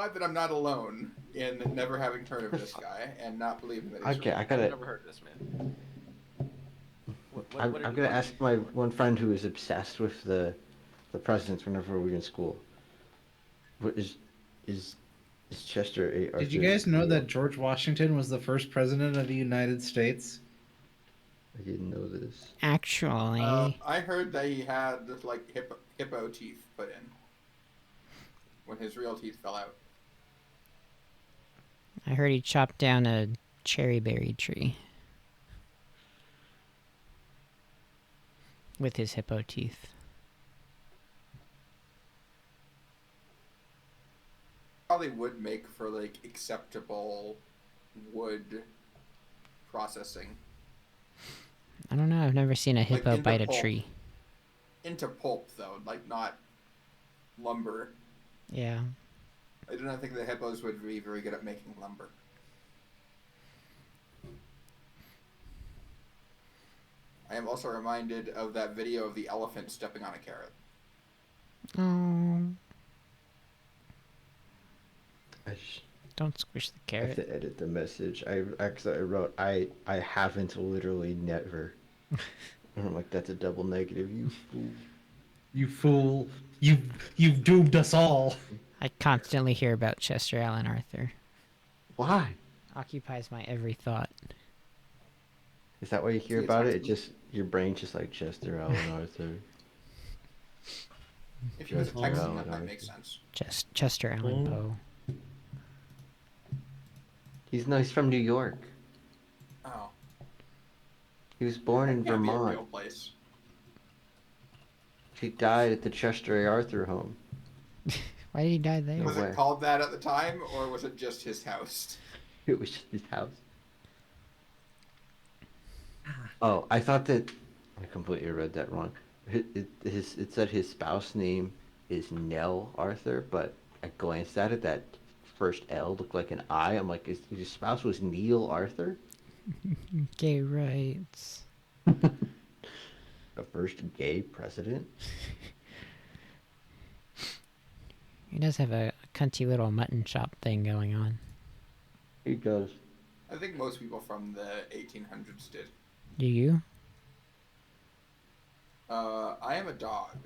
glad that I'm not alone in never having heard of this guy and not believing that he's Okay, real. I I've gotta. never heard of this man. I'm, What did I'm he gonna want? ask my one friend who is obsessed with the presidents whenever we were in school. What is is Chester A. Did you Arthur guys know real? that George Washington was the first president of the United States? I didn't know this. Actually, I heard that he had like hippo teeth put in when his real teeth fell out. I heard he chopped down a cherry berry tree with his hippo teeth. Probably would make for like acceptable wood processing. I don't know. I've never seen a hippo into bite a pulp. tree. Into pulp though, like not lumber. Yeah. I do not think the hippos would be very good at making lumber. I am also reminded of that video of the elephant stepping on a carrot. Oh, I just don't squish the I have carrot. to edit the message. I wrote I haven't literally never. And I'm like, that's a double negative. You fool. You fool! You've doomed us all. I constantly hear about Chester Alan Arthur. Why? Occupies my every thought. Is that why you hear See, it's about it? not- It just your brain just like Chester Alan Arthur. If he was a Oh, Texan, no, that might no. make sense. Chester Alan Poe. He's from New York. Oh, He was born in that can't be a Vermont. real place. He died at the Chester A. Arthur home. Why did he die there? No Was way. it called that at the time, or was it just his house? It was just his house. Oh, I thought that I completely read that wrong. It said his spouse name is Nell Arthur, but I glanced at it. That first L looked like an I. I'm like, his spouse was Neil Arthur? Gay rights. The first gay president? He does have a cunty little mutton chop thing going on. He does. I think most people from the 1800s did. Do you? I am a dog.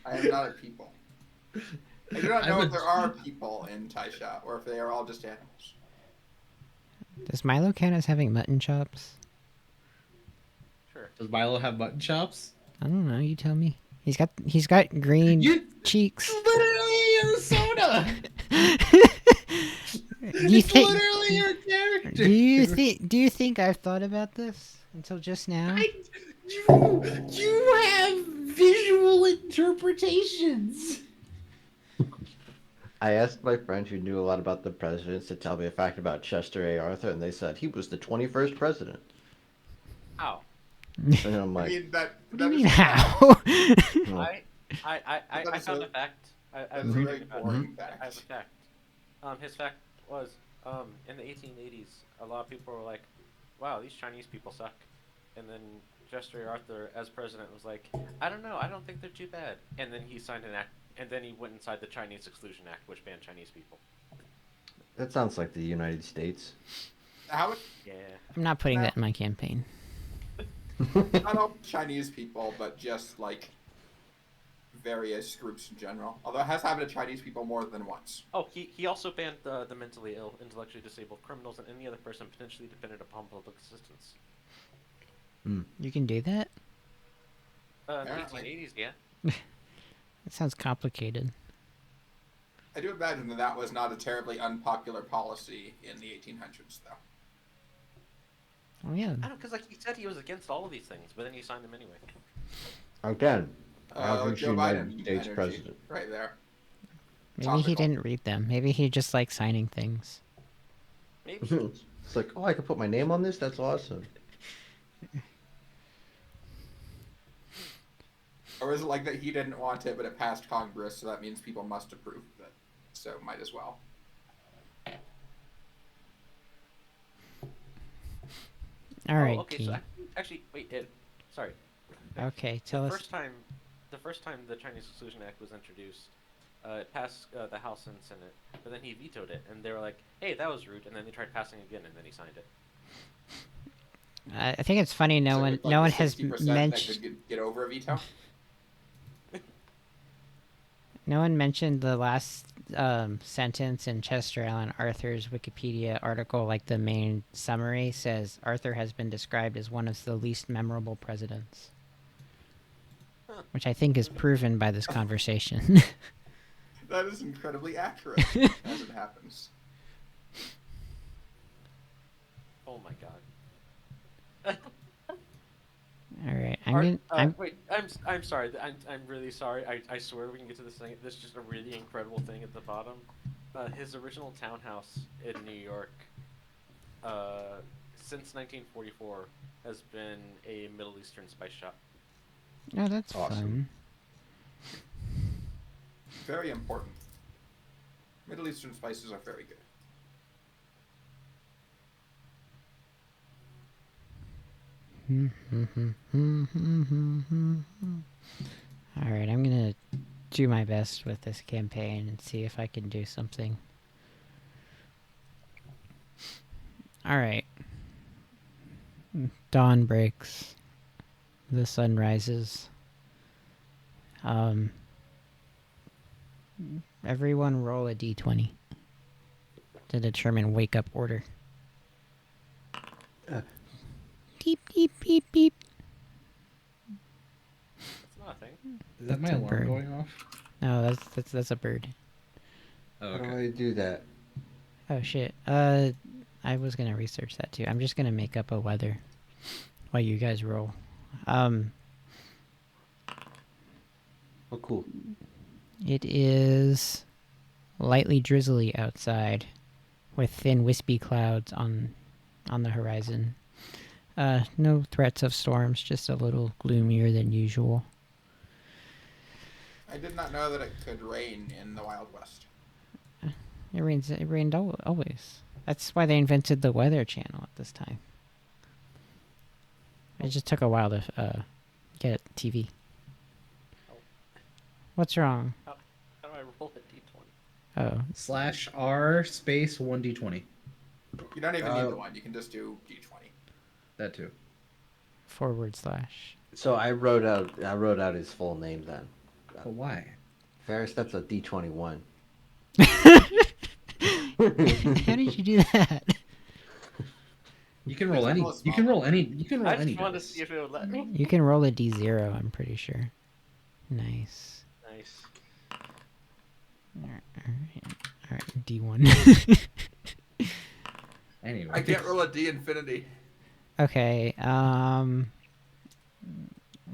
I am not a people. I do not know I'm if there are people in Taisha, or if they are all just animals. Does Milo count as having mutton chops? Sure. Does Milo have mutton chops? I don't know. You tell me. He's got green You cheeks. literally your soda. Do you It's think? literally your character. Do you think I've thought about this until just now? You have visual interpretations. I asked my friend who knew a lot about the presidents to tell me a fact about Chester A. Arthur, and they said he was the 21st president. How? And I'm I like, mean, that What do you is mean a fact. how? I That is found a- a fact. That's I a was very reading about boring it. I have a fact. fact. His fact was, in the 1880s, a lot of people were like, "Wow, these Chinese people suck," and then Chester Arthur, as president, was like, "I don't know. I don't think they're too bad." And then he signed an act, and then he went inside the Chinese Exclusion Act, which banned Chinese people. that sounds like the United States. How Yeah. I'm not putting that in my campaign. not all Chinese people, but just like various groups in general. Although it has happened to Chinese people more than once. Oh, he also banned the mentally ill, intellectually disabled criminals, and any other person potentially dependent upon public assistance. You can do that? In the Apparently. 1880s, yeah. That sounds complicated. I do imagine that that was not a terribly unpopular policy in the 1800s, though. Oh yeah. I don't, because like he said he was against all of these things, but then he signed them anyway. Again, average Joe United Biden States energy, president. right there. Maybe he Topical. didn't read them. Maybe he just liked signing things. Maybe. It's like, oh, I can put my name on this? That's awesome. Or is it like that he didn't want it, but it passed Congress, so that means people must approve of it? So might as well. All right, okay, T. so actually, wait. Sorry. Okay, The tell us. first time the first time the Chinese Exclusion Act was introduced, it passed the House and Senate, but then he vetoed it, and they were like, "Hey, that was rude," and then they tried passing again, and then he signed it. I think it's funny no So one with, like, no the one has 60% that mentioned could get over a veto. no one mentioned the last sentence in Chester Alan Arthur's Wikipedia article. Like the main summary says, Arthur has been described as one of the least memorable presidents, Huh. which I think is proven by this conversation. That is incredibly accurate as it happens. Oh my god. All right, Wait, I'm sorry. I'm really sorry. I swear we can get to this thing. There's just a really incredible thing at the bottom. His original townhouse in New York, since 1944, has been a Middle Eastern spice shop. Oh, that's Awesome. fun. Very important. Middle Eastern spices are very good. All right, I'm gonna do my best with this campaign and see if I can do something. All right. Dawn breaks. The sun rises. Everyone roll a d20 to determine wake up order. Beep, beep, beep, beep. That's not a thing. Is that my That's a alarm bird. going off? No, that's a bird. Oh, How do okay. I do that? Oh shit. I was gonna research that too. I'm just gonna make up a weather while you guys roll. Oh, cool. It is lightly drizzly outside, with thin wispy clouds on the horizon. No threats of storms, just a little gloomier than usual. I did not know that it could rain in the Wild West. It rained always. That's why they invented the Weather Channel at this time. It just took a while to get TV. Oh. What's wrong? How do I roll a d20? Oh, /R space 1d20. You don't even need the one. You can just do D20. That too. /. So I wrote out his full name then. But why? Ferris, that's a D21. How did you do that? You can roll any. Almost You can small. roll any. You can roll I any. just wanted to dice. see if it would let me. You can roll a d0, I'm pretty sure. Nice. Nice. Alright, d1. Anyway. I can't roll a D infinity. Okay,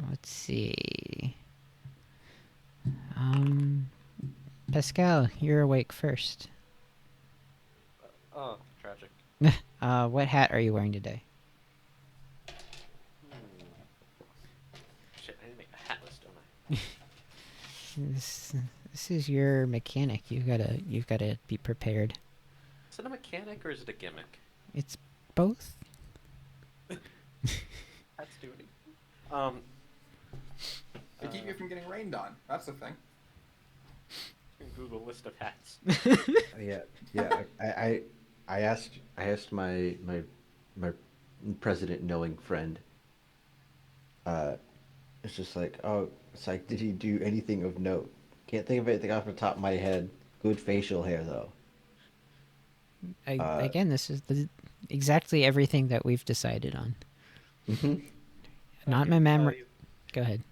let's see. Pascal, you're awake first. Oh, tragic. What hat are you wearing today? Shit, I need to make a hat list, don't I? This is your mechanic. You've gotta be prepared. Is it a mechanic or is it a gimmick? It's both. That's doing it. They keep you from getting rained on. That's the thing. Google list of hats. Yeah. I asked my president knowing friend. It's just like, oh, it's like, did he do anything of note? Can't think of anything off the top of my head. Good facial hair though. Again, this is exactly everything that we've decided on. Mhm. Not my memory. Go ahead.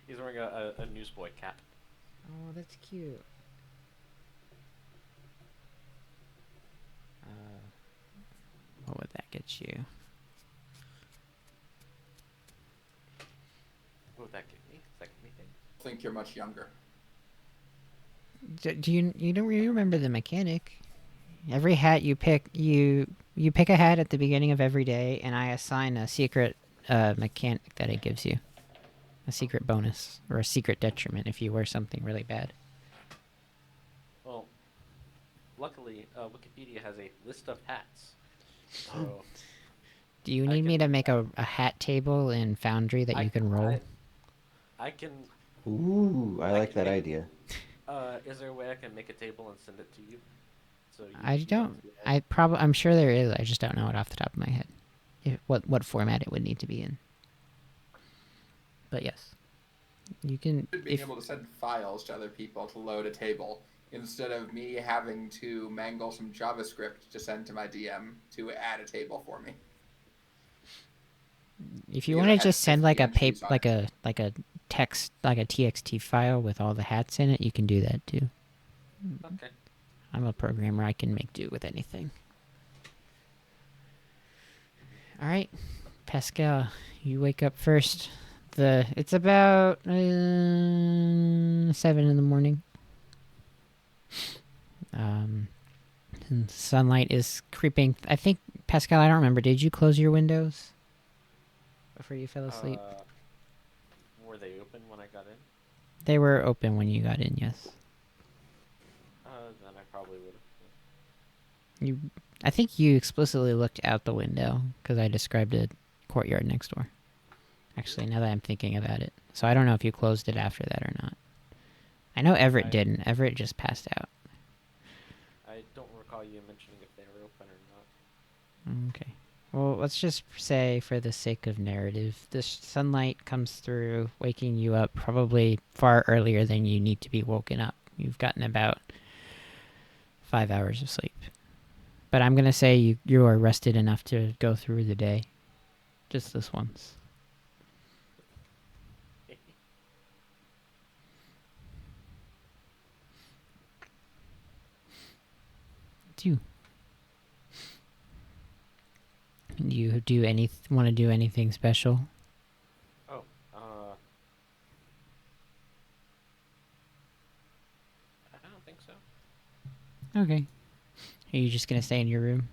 He's wearing a newsboy cap. Oh, that's cute. What would that get you? What would that give me? Does that give me things? I think you're much younger. Do you don't really remember the mechanic? Every hat you pick, you pick a hat at the beginning of every day, and I assign a secret mechanic that it gives you, a secret bonus or a secret detriment if you wear something really bad. Well, luckily, Wikipedia has a list of hats. So Do you I need me can- to make a hat table in Foundry that you can roll? I can Ooh, I I like can that make- idea. Is there a way I can make a table and send it to you? So I you don't. see it? I'm sure there is. I just don't know it off the top of my head. What format it would need to be in. But yes, you can. Being able to send files to other people to load a table instead of me having to mangle some JavaScript to send to my DM to add a table for me. If you Because want I to had just send 50 like a entries on it. like a text like a TXT file with all the hats in it, you can do that too. Okay. I'm a programmer. I can make do with anything. All right, Pascal, you wake up first. It's about 7 in the morning. And sunlight is creeping. I think Pascal. I don't remember. Did you close your windows before you fell asleep? Were they open when I got in? They were open when you got in. Yes. Then I probably would have. I think you explicitly looked out the window because I described a courtyard next door. Actually, now that I'm thinking about it, so I don't know if you closed it after that or not. I know Everett didn't. Everett just passed out. I don't recall you mentioning if they were open or not. Okay. Well, let's just say, for the sake of narrative, the sunlight comes through, waking you up probably far earlier than you need to be woken up. You've gotten about 5 hours of sleep. But I'm going to say you are rested enough to go through the day. Just this once. Do you want to do anything special? Oh, I don't think so. Okay. Are you just going to stay in your room?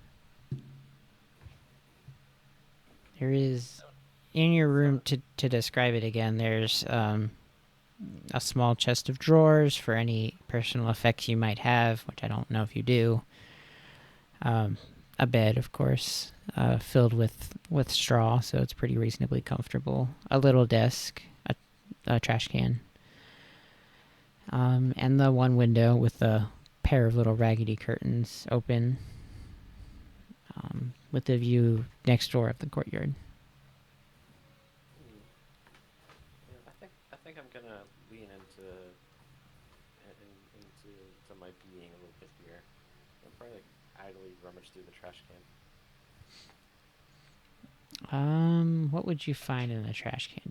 There is, in your room, to describe it again, there's a small chest of drawers for any personal effects you might have, which I don't know if you do. A bed, of course, filled with straw, so it's pretty reasonably comfortable. A little desk, a trash can, and the one window with a pair of little raggedy curtains open, with the view next door of the courtyard. Yeah, I think I'm gonna lean into my being a little bit here. I'll probably like idly rummage through the trash can. What would you find in the trash can?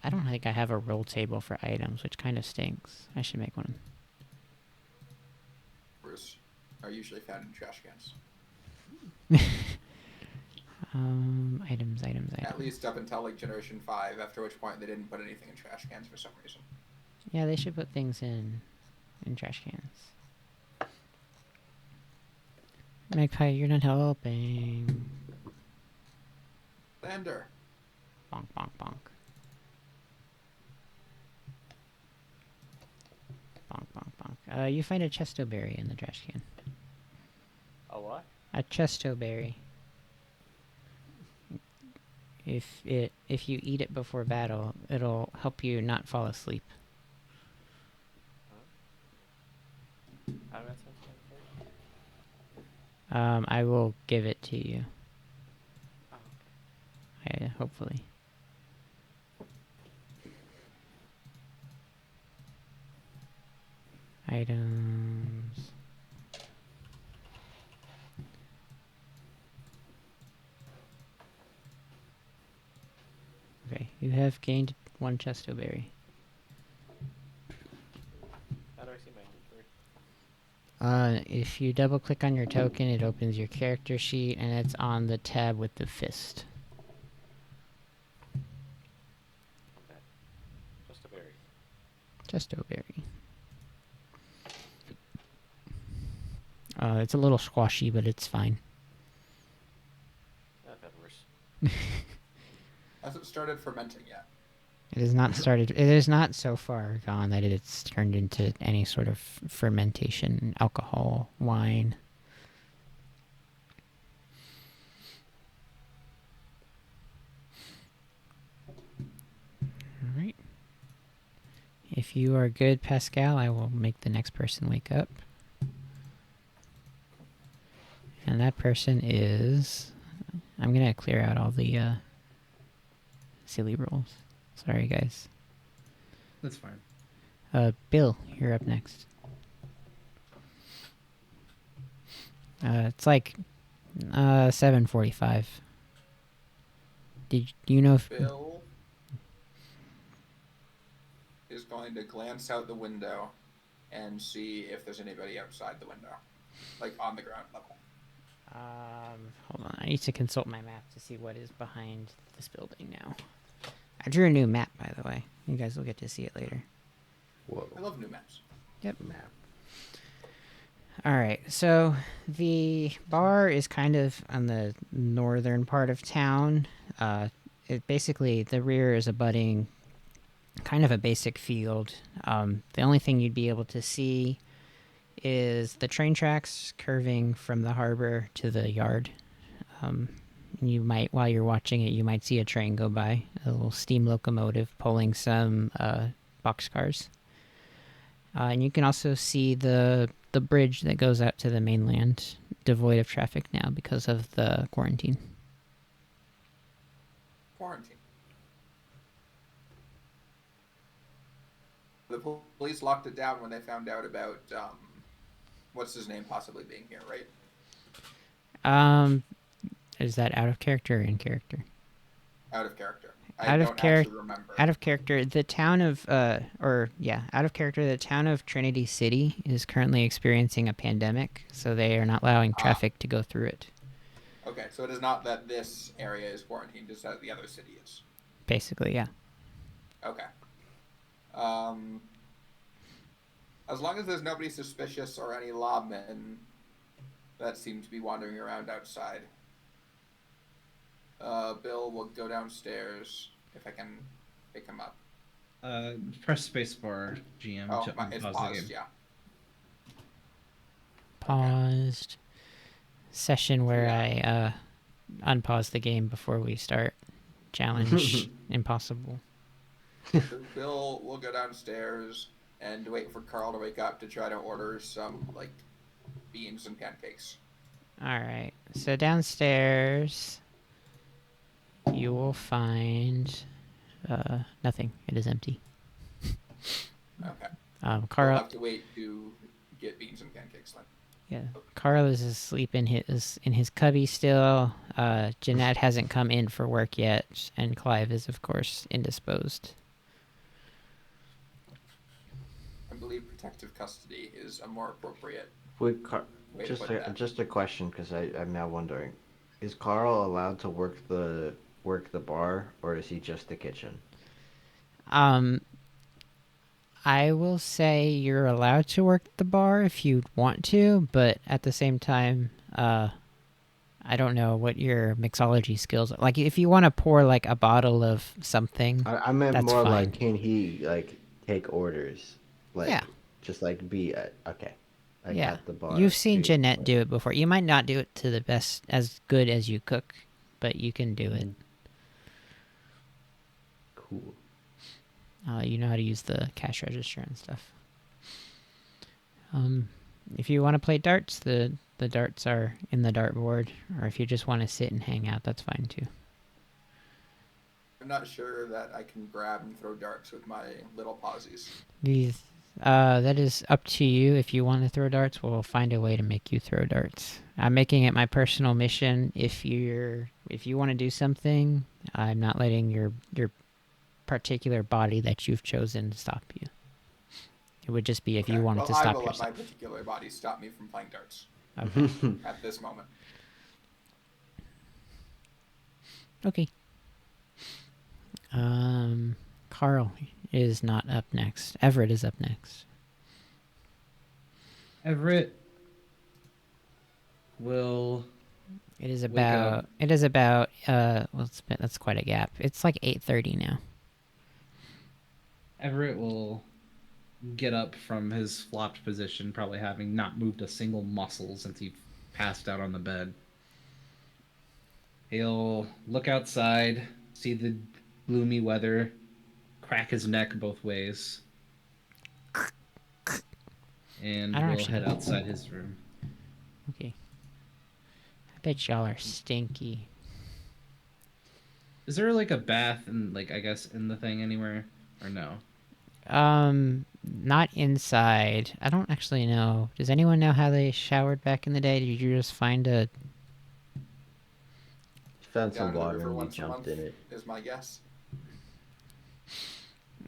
I don't think I have a roll table for items, which kind of stinks. I should make one. Bruce are usually found in trash cans. Items. At least up until like Generation 5, after which point they didn't put anything in trash cans for some reason. Yeah, they should put things in trash cans. Magpie, you're not helping. Lander. Bonk, bonk, bonk. Bonk, bonk, bonk. You find a chesto berry in the trash can. A what? A chesto berry. If you eat it before battle, it'll help you not fall asleep. How do I sound for? I will give it to you. Oh, okay. Hopefully. Items. Okay, you have gained one chesto berry. How do I see my inventory? If you double click on your token, it opens your character sheet, and it's on the tab with the fist. Okay. Just a berry. Chesto berry. It's a little squashy, but it's fine. I've had worse. Hasn't started fermenting yet. It has not started. It is not so far gone that it's turned into any sort of fermentation, alcohol, wine. All right. If you are good, Pascal, I will make the next person wake up. And that person is... I'm gonna clear out all the silly rolls. Sorry, guys. That's fine. Bill, you're up next. It's like 7:45. Do you know if... Bill is going to glance out the window and see if there's anybody outside the window, like on the ground level. Hold on. I need to consult my map to see what is behind this building now. I drew a new map, by the way. You guys will get to see it later. Whoa. I love new maps. Yep. Map. Alright, so the bar is kind of on the northern part of town. It basically, the rear is abutting kind of a basic field. The only thing you'd be able to see is the train tracks curving from the harbor to the yard. You might, while you're watching it, you might see a train go by, a little steam locomotive pulling some boxcars. And you can also see the bridge that goes out to the mainland, devoid of traffic now because of the quarantine. Quarantine. The police locked it down when they found out about what's his name possibly being here, right? Is that out of character or in character? Out of character. Out I of don't character. actually remember. Out of character. The town of out of character. The town of Trinity City is currently experiencing a pandemic, so they are not allowing traffic to go through it. Okay, so it is not that this area is quarantined, just that the other city is. Basically, yeah. Okay. As long as there's nobody suspicious or any lawmen that seem to be wandering around outside, Bill will go downstairs if I can pick him up. Press spacebar, GM, Oh, to it's unpause the paused, game. yeah. Paused. Session where Yeah. I unpause the game before we start. Challenge impossible. So Bill will go downstairs and wait for Carl to wake up to try to order some, like, beans and pancakes. Alright, so downstairs you will find nothing. It is empty. Okay. We'll Carl, have to wait to get beans and pancakes then. yeah, Carl is asleep in his cubby still. Jeanette hasn't come in for work yet, and Clive is of course indisposed. I believe protective custody is a more appropriate Would way to put that. just a question, because I'm now wondering, is Carl allowed to work the bar, or is he just the kitchen? I will say you're allowed to work the bar if you want to, but at the same time, I don't know what your mixology skills are. Like, if you want to pour like a bottle of something, I meant that's more fine. like, can he like take orders? Like, Yeah. just like be okay. Like yeah, at the bar. you've seen be- Jeanette do it before. You might not do it to the best, as good as you cook, but you can do it. Cool. You know how to use the cash register and stuff. If you want to play darts, the darts are in the dartboard, or if you just want to sit and hang out, that's fine too. I'm not sure that I can grab and throw darts with my little pausies. That is up to you. If you want to throw darts, we'll find a way to make you throw darts. I'm making it my personal mission. If you want to do something, I'm not letting your particular body that you've chosen stop you. It would just be if you wanted to I stop will yourself. let my particular body stop me from playing darts Okay. at this moment. Okay. Carl is not up next. Everett is up next. Everett will. It is Wake about. up. It is about. Well, that's quite a gap. It's like 8:30 now. Everett will get up from his flopped position, probably having not moved a single muscle since he passed out on the bed. He'll look outside, see the gloomy weather, crack his neck both ways, and I don't we'll actually head know. outside his room. Okay. I bet y'all are stinky. Is there like a bath and like I guess in the thing anywhere or no? Not inside. I don't actually know. Does anyone know how they showered back in the day? Did you just find a... You found Down some in the water river and you once a jumped month in it. is my guess.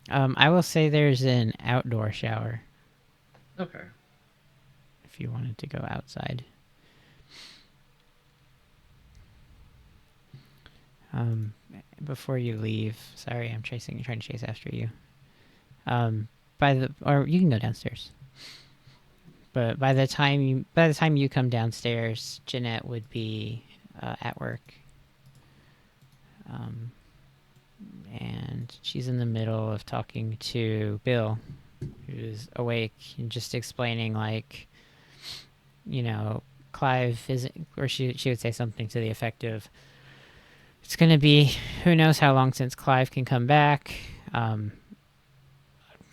I will say there's an outdoor shower Okay. if you wanted to go outside. Before you leave, sorry, I'm trying to chase after you. Or you can go downstairs. But by the time you come downstairs, Jeanette would be at work. And she's in the middle of talking to Bill, who's awake, and just explaining, like, you know, Clive isn't, or she would say something to the effect of, it's going to be who knows how long since Clive can come back.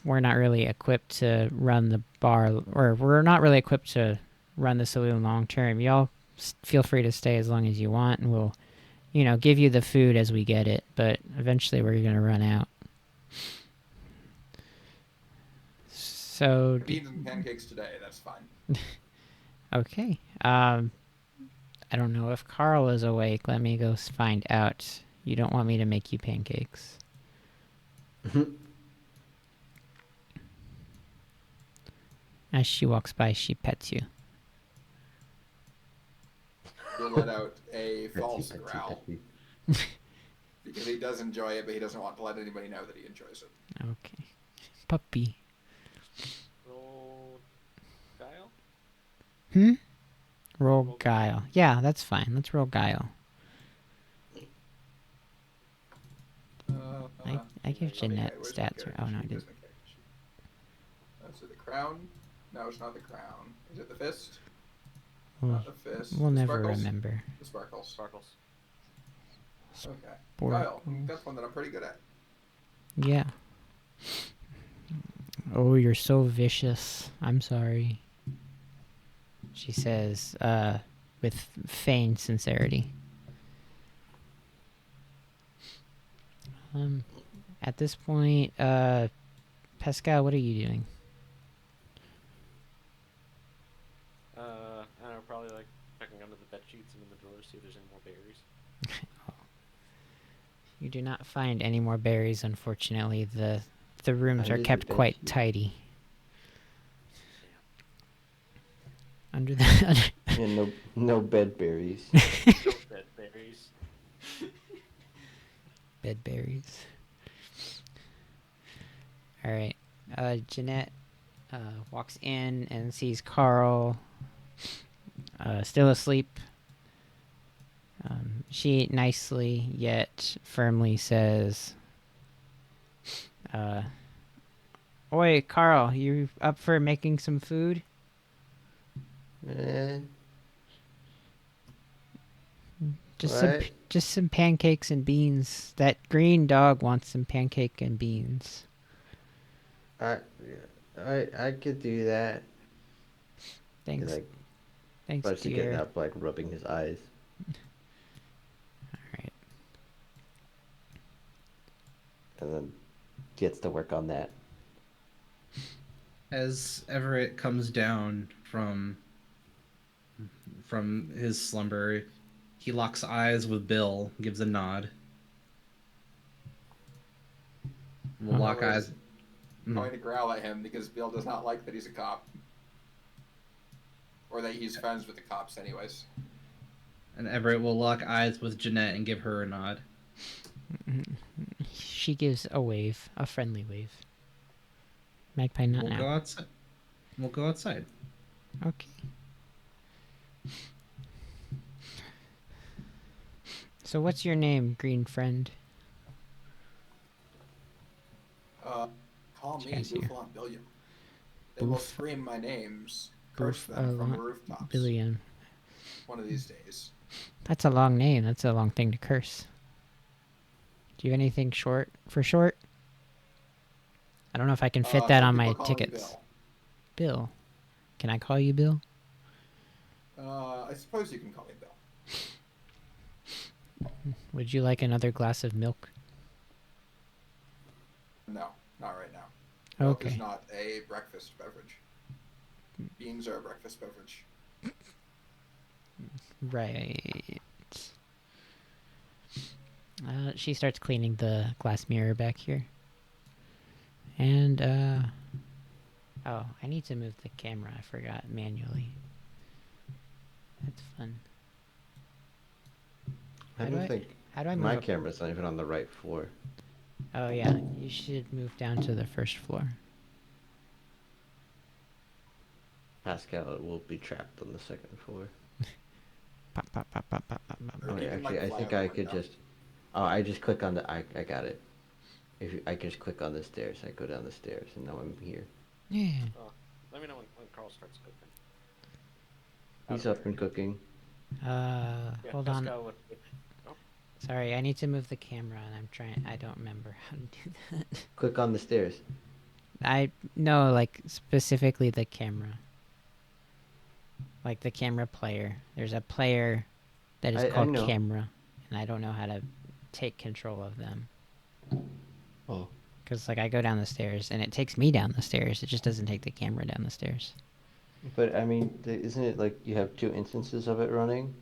We're not really equipped to run the bar, or we're not really equipped to run the saloon long term. Y'all feel free to stay as long as you want, and we'll, you know, give you the food as we get it, but eventually we're going to run out. So, Beans and pancakes today, that's fine. okay. I don't know if Carl is awake. Let me go find out. You don't want me to make you pancakes. As she walks by, she pets you. He'll let out a Petsy, false petsy, growl. petsy. Because he does enjoy it, but he doesn't want to let anybody know that he enjoys it. Okay. Puppy. Roll guile. Roll Roll guile. Yeah, that's fine. Let's roll guile. I give okay, Jeanette where's my stats. character Oh, no, I sheet? didn't. Where's my character sheet? Is it the crown? No, it's not the crown. Is it the fist? Not the fist. We'll The never sparkles? remember. The sparkles. Sparkles. Okay. Sparkles. Kyle, that's one that I'm pretty good at. Yeah. Oh, you're so vicious. I'm sorry. She says, with feigned sincerity. At this point, Pascal, what are you doing? I don't know, probably like checking under the bed sheets and in the drawers, see if there's any more berries. You do not find any more berries, unfortunately. The rooms Under are the kept bed quite sheet. tidy. Under the Yeah, no bed berries. No bed berries. bed berries. All right. Jeanette walks in and sees Carl still asleep. She nicely yet firmly says, "Oi, Carl, you up for making some food?" Eh, Just what? some pancakes and beans. That green dog wants some pancake and beans. I, I could do that. He's Thanks. like, Thanks, starts to get dear. up, like rubbing his eyes. All right. And then gets to work on that. As Everett comes down from his slumber, he locks eyes with Bill, gives a nod. We'll lock Bill eyes. is going to growl at him because Bill does not like that he's a cop. Or that he's friends with the cops anyways. And Everett will lock eyes with Jeanette and give her a nod. She gives a wave, a friendly wave. Magpie, not We'll now. go outside. We'll go outside. Okay. So what's your name, green friend? Call me Yes, here. Bouffalon Billiam. They will Boof- scream my names, curse them from Bouffalon the rooftops. Billion. One of these days. That's a long name. That's a long thing to curse. Do you have anything short for short? I don't know if I can fit that Some on people my call me tickets. Bill. Bill. Can I call you Bill? I suppose you can call me Bill. Would you like another glass of milk? No, not right now. Milk is Okay. not a breakfast beverage. Beans are a breakfast beverage. Right. She starts cleaning the glass mirror back here. And, oh, I need to move the camera. I forgot manually. That's fun. I don't think How do I move my up? camera's not even on the right floor. Oh, yeah. You should move down to the first floor. Pascal will be trapped on the second floor. Pop, pop, pop, pop, pop, pop, pop. Or Oh, you wait, can, like, actually, I fly think out I the could window. just. Oh, I just click on the. I got it. I just click on the stairs. I go down the stairs, and now I'm here. Yeah. Oh, let me know when Carl starts cooking. He's Out of up there. and cooking. Yeah, Hold on. Pascal would. Oh, Sorry, I need to move the camera, and I'm trying. I don't remember how to do that. Click on the stairs. No, like specifically the camera. Like the camera player. There's a player that is I called know. camera, and I don't know how to take control of them. Oh. Because like I go down the stairs, and it takes me down the stairs. It just doesn't take the camera down the stairs. But I mean, isn't it like you have two instances of it running?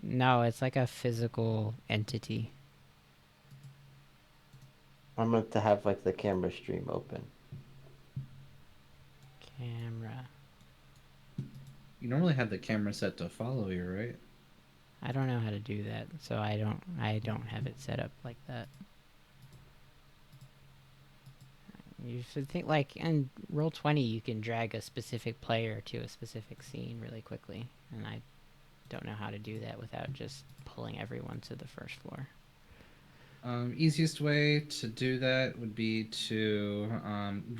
No, it's like a physical entity. I'm going to have like the camera stream open. Camera. You normally have the camera set to follow you, right? I don't know how to do that, so I don't have it set up like that. You should think like in Roll20 you can drag a specific player to a specific scene really quickly, and I don't know how to do that without just pulling everyone to the first floor. Easiest way to do that would be to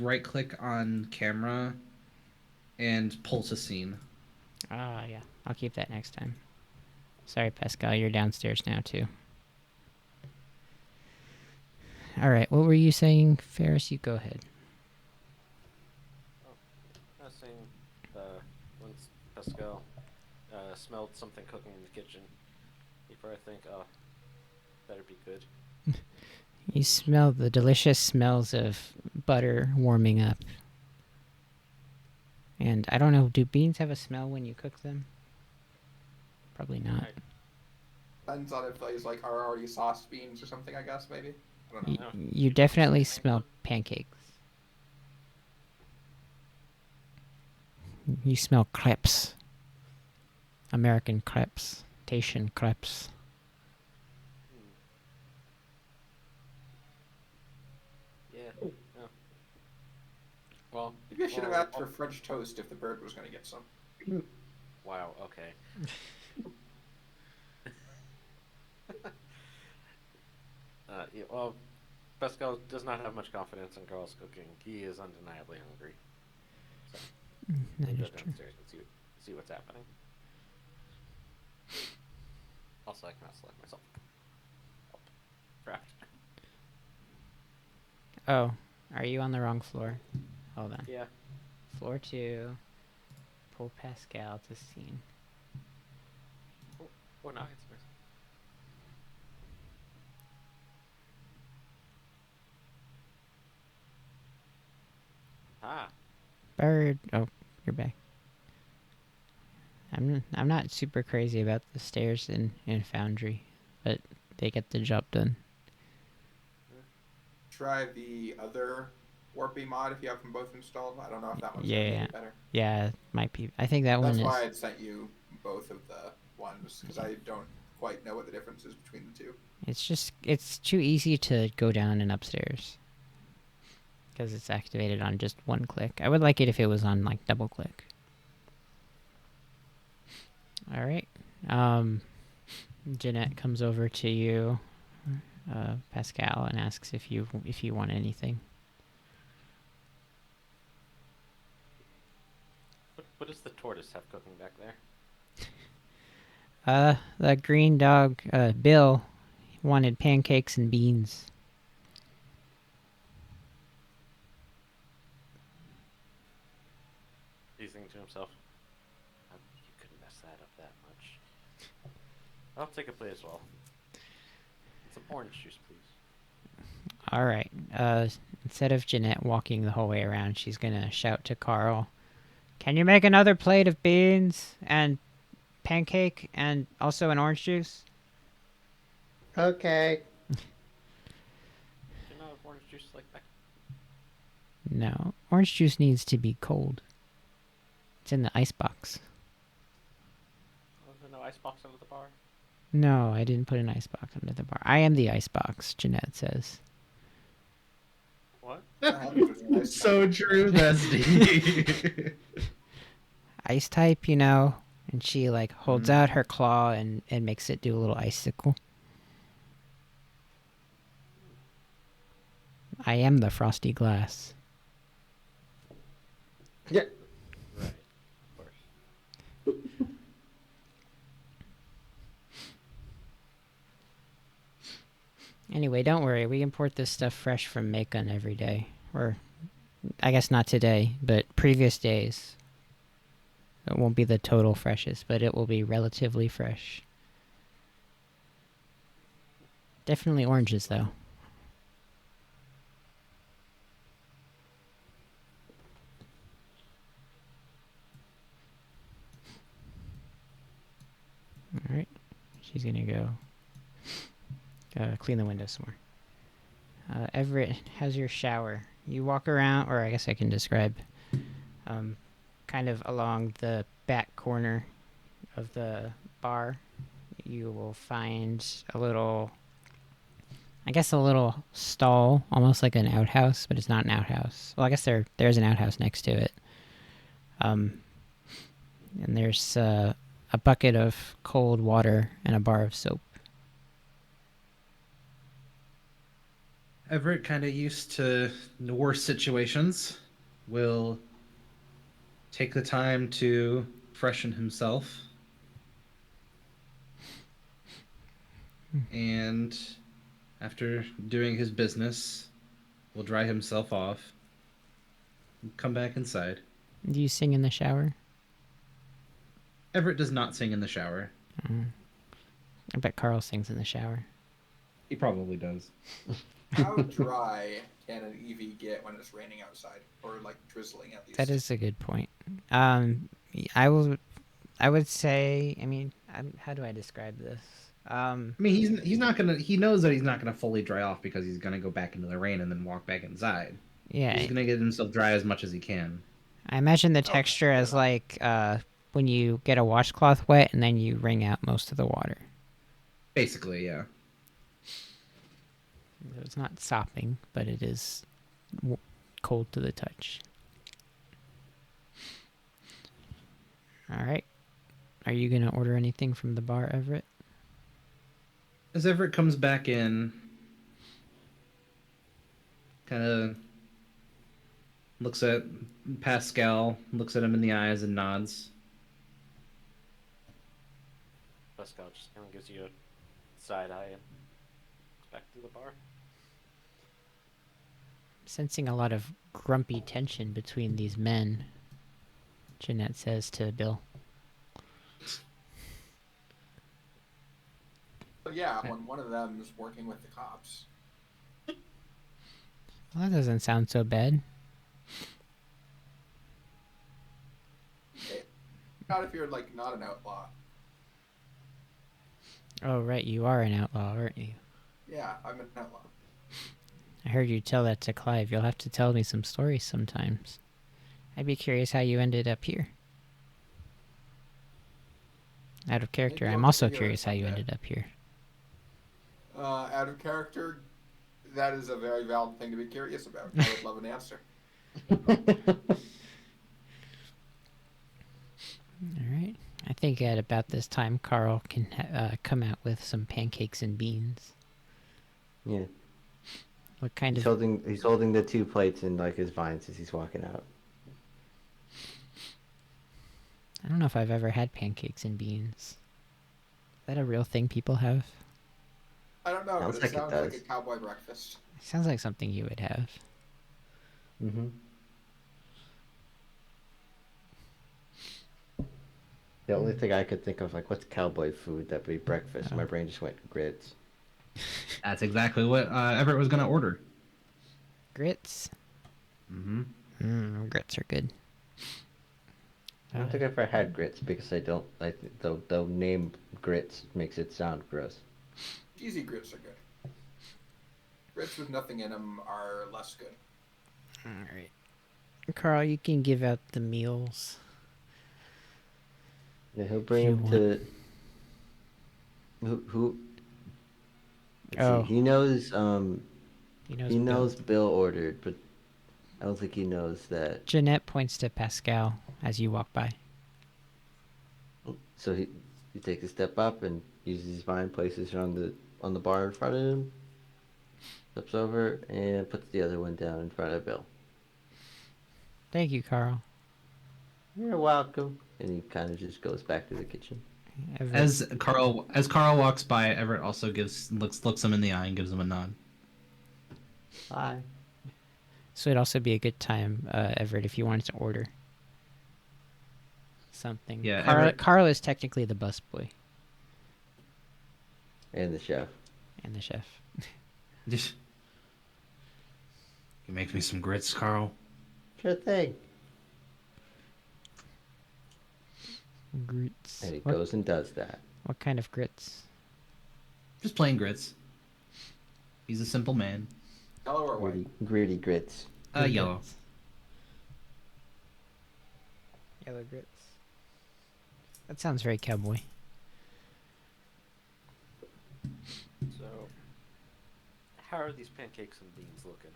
right click on camera and pull to scene. Ah, yeah. I'll keep that next time. Sorry, Pascal, you're downstairs now too. Alright, what were you saying, Ferris? You go ahead. I was saying, once Pascal smelled something cooking in the kitchen, he'd probably think, oh, better be good. You smell the delicious smells of butter warming up. And I don't know, do beans have a smell when you cook them? Probably not. Depends on if these like are already sauced beans or something. I guess maybe. I don't know. You definitely smell pancakes. You smell crepes. American crepes. Taishan crepes. Yeah. No. Well, Maybe I should have well, asked for French toast if the bird was going to get some. Wow. Okay. Yeah, well, Pascal does not have much confidence in Carl's cooking. He is undeniably hungry. So, That go is true. downstairs and see what's happening. Also, I cannot select myself. Oh, craft. Oh, are you on the wrong floor? Hold on. Yeah. Floor 2. Pull Pascal to scene. Oh, no, it's missing. Ah. Bird. Oh, you're back. I'm not super crazy about the stairs in Foundry, but they get the job done. Try the other Warpy mod if you have them both installed. I don't know if that one's gonna be Yeah, any better. yeah, might be. I think that That's one is. why I had sent you both of the ones because I don't quite know what the difference is between the two. It's too easy to go down and upstairs because it's activated on just one click. I would like it if it was on like double click. All right. Jeanette comes over to you, Pascal, and asks if you want anything. What does the tortoise have cooking back there? The green dog, Bill, wanted pancakes and beans. He's thinking to himself, you couldn't mess that up that much. I'll take a plate as well. Some orange juice, please. All right. Instead of Jeanette walking the whole way around, she's gonna shout to Carl, "Can you make another plate of beans and pancake and also an orange juice?" Okay. Do you not have orange juice like that? No, orange juice needs to be cold. It's in the ice box. Oh, there's no ice box under the bar? No, I didn't put an ice box under the bar. I am the ice box, Jeanette says. What? So true, Vesty. Ice type, you know? And she, like, holds out her claw and makes it do a little icicle. I am the frosty glass. Yeah. Right. Of course. Anyway, don't worry. We import this stuff fresh from Macon every day. Or, I guess not today, but previous days. It won't be the total freshest, but it will be relatively fresh. Definitely oranges, though. Alright. She's gonna go clean the window some more. Everett, how's your shower? You walk around, or I guess I can describe, kind of along the back corner of the bar. You will find a little, I guess a little stall, almost like an outhouse, but it's not an outhouse. Well, I guess there's an outhouse next to it. And there's a bucket of cold water and a bar of soap. Everett, kind of used to worse situations, will take the time to freshen himself. And after doing his business, will dry himself off and come back inside. Do you sing in the shower? Everett does not sing in the shower. I bet Carl sings in the shower. He probably does. How dry can an EV get when it's raining outside, or like drizzling at least? That is a good point. I would say. I mean, how do I describe this? I mean, he's not gonna. He knows that he's not gonna fully dry off because he's gonna go back into the rain and then walk back inside. Yeah, He's gonna get himself dry as much as he can. I imagine the texture as like when you get a washcloth wet and then you wring out most of the water. Basically, yeah. It's not sopping, but it is cold to the touch. All right. Are you going to order anything from the bar, Everett? As Everett comes back in, kind of looks at Pascal, looks at him in the eyes and nods. Pascal just kind of gives you a side eye and goes back to the bar. Sensing a lot of grumpy tension between these men, Jeanette says to Bill. So yeah, when one of them is working with the cops. Well, that doesn't sound so bad. Okay. Not if you're like not an outlaw. Oh, right, you are an outlaw, aren't you? Yeah, I'm an outlaw. I heard you tell that to Clive. You'll have to tell me some stories sometimes. I'd be curious how you ended up here. Out of character, Maybe I'm I'll also figure it curious how you someday. ended up here. Out of character, that is a very valid thing to be curious about. I would love an answer. Alright. I think at about this time, Carl can come out with some pancakes and beans. Yeah. What kind He's of... holding the 2 plates in like his vines as he's walking out. I don't know if I've ever had pancakes and beans. Is that a real thing people have? I don't know, Sounds but it like it sounds like does. a cowboy breakfast. It sounds like something you would have. Mm-hmm. The only thing I could think of, like, what's cowboy food that would be breakfast? Oh. My brain just went grits. That's exactly what Everett was gonna order. Grits. Mm-hmm. Grits are good. I don't think I've ever had grits because I don't like the name grits makes it sound gross. Cheesy grits are good. Grits with nothing in them are less good. All right, Carl, you can give out the meals. Yeah, he'll bring You him want- to who let's see. Oh, He knows he knows Bill. Bill ordered, but I don't think he knows that. Jeanette points to Pascal as you walk by. So he takes a step up and uses his vine, places it on the bar in front of him, steps over and puts the other one down in front of Bill. Thank you, Carl. You're welcome. And he kind of just goes back to the kitchen. Everett- As Carl walks by, Everett also looks him in the eye and gives him a nod. Hi. So it'd also be a good time, Everett, if you wanted to order something. Yeah, Carl, Everett- Carl is technically the busboy And the chef. and the chef. Just, you make me some grits, Carl. Sure thing. Grits. And he What, goes and does that. what kind of grits? Just plain grits. He's a simple man. Yellow or white? Gritty grits. Good Yellow. grits. Yellow grits. That sounds very cowboy. So, how are these pancakes and beans looking?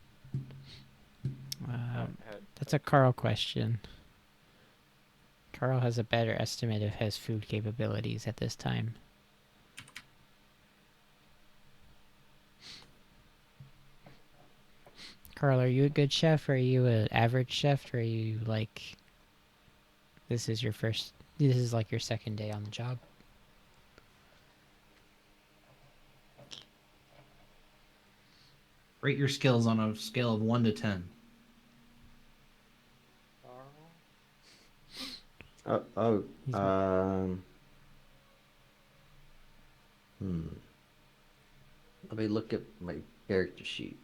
That's a Carl question. Carl has a better estimate of his food capabilities at this time. Carl, are you a good chef, or are you an average chef, or are you like... This is like your second day on the job? Rate your skills on a scale of 1 to 10. He's Let me look at my character sheet.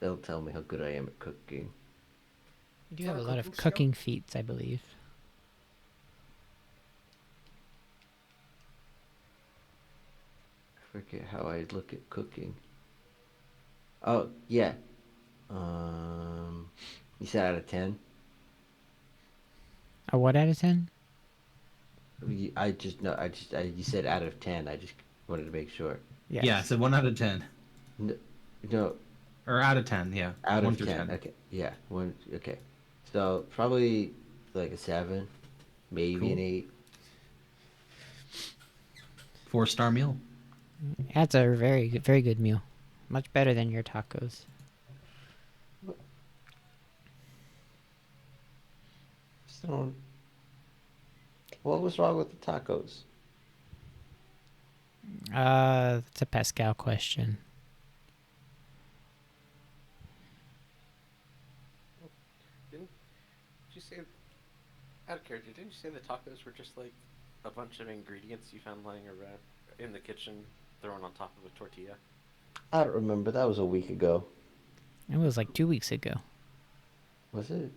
They'll tell me how good I am at cooking. You do have a Got a lot of cooking skill? cooking feats, I believe. I forget how I look at cooking. Oh, yeah. You said out of 10? A what out of 10? You said out of 10. I just wanted to make sure. Yes. Yeah, so 1 out of 10. No, Or out of 10, yeah. out 1 of through 10. Okay, yeah, one. Okay, so probably like a 7, maybe Cool. an 8. 4-star meal. That's a very good meal. Much better than your tacos. So, what was wrong with the tacos? That's a Pascal question. Didn't you say, out of character, didn't you say the tacos were just like a bunch of ingredients you found lying around in the kitchen thrown on top of a tortilla? I don't remember. That was a week ago. It was like 2 weeks ago. Was it?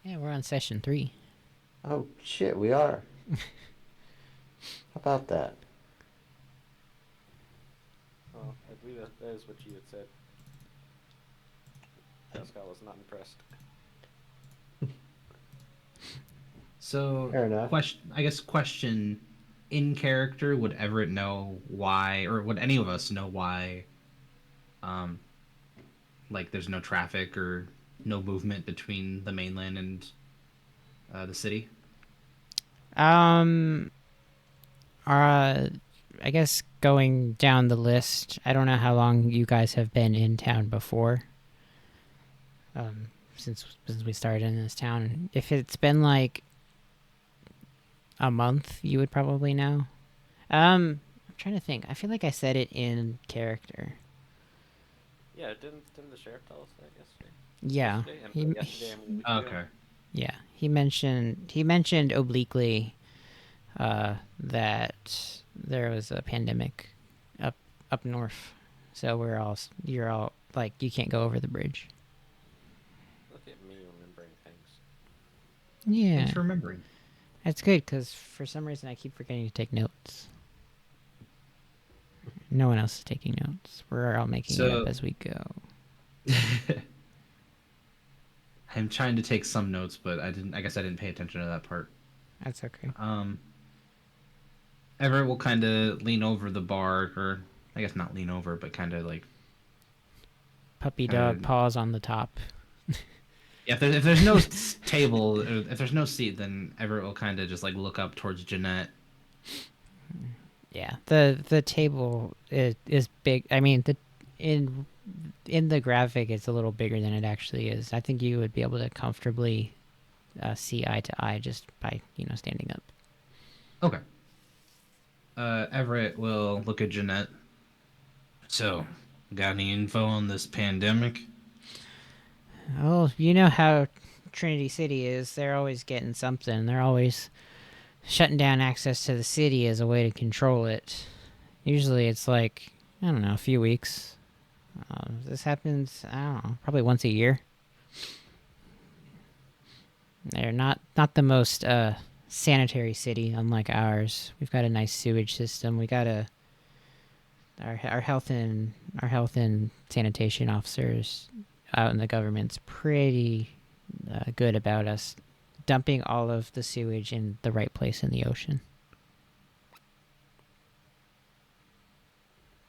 Yeah, we're on session 3. Oh shit, we are. How about that? Oh, I believe that is what you had said. Pascal was not impressed. So, Fair enough. question, in character, would Everett know why, or would any of us know why, like there's no traffic or no movement between the mainland and the city? I guess going down the list, I don't know how long you guys have been in town before. Since we started in this town. If it's been like a month, you would probably know. I'm trying to think. I feel like I said it in character. Yeah, didn't the sheriff tell us that yesterday? Yeah. Yesterday, He- yesterday, I mean, a week ago. Okay. Yeah, he mentioned obliquely that there was a pandemic up up north. So you're all like you can't go over the bridge. Look at me remembering things. Yeah, Thanks for remembering. that's good because for some reason I keep forgetting to take notes. No one else is taking notes. We're all making it up So as we go. I'm trying to take some notes, but I didn't. I guess I didn't pay attention to that part. That's okay. Everett will kind of lean over the bar, or I guess not lean over, but kind of like Puppy kinda, dog paws on the top. yeah. If there's no table, or if there's no seat, then Everett will kind of just like look up towards Jeanette. Yeah, the table is big. I mean, the in the graphic, it's a little bigger than it actually is. I think you would be able to comfortably see eye to eye just by standing up. Okay. Everett will look at Jeanette. So, got any info on this pandemic? Oh, you know how Trinity City is. They're always getting something. They're always shutting down access to the city as a way to control it. Usually, it's like I don't know, a few weeks. This happens, I don't know, probably once a year. They're not the most sanitary city, unlike ours. We've got a nice sewage system. We got our health and sanitation officers out in the government's pretty good about us dumping all of the sewage in the right place in the ocean.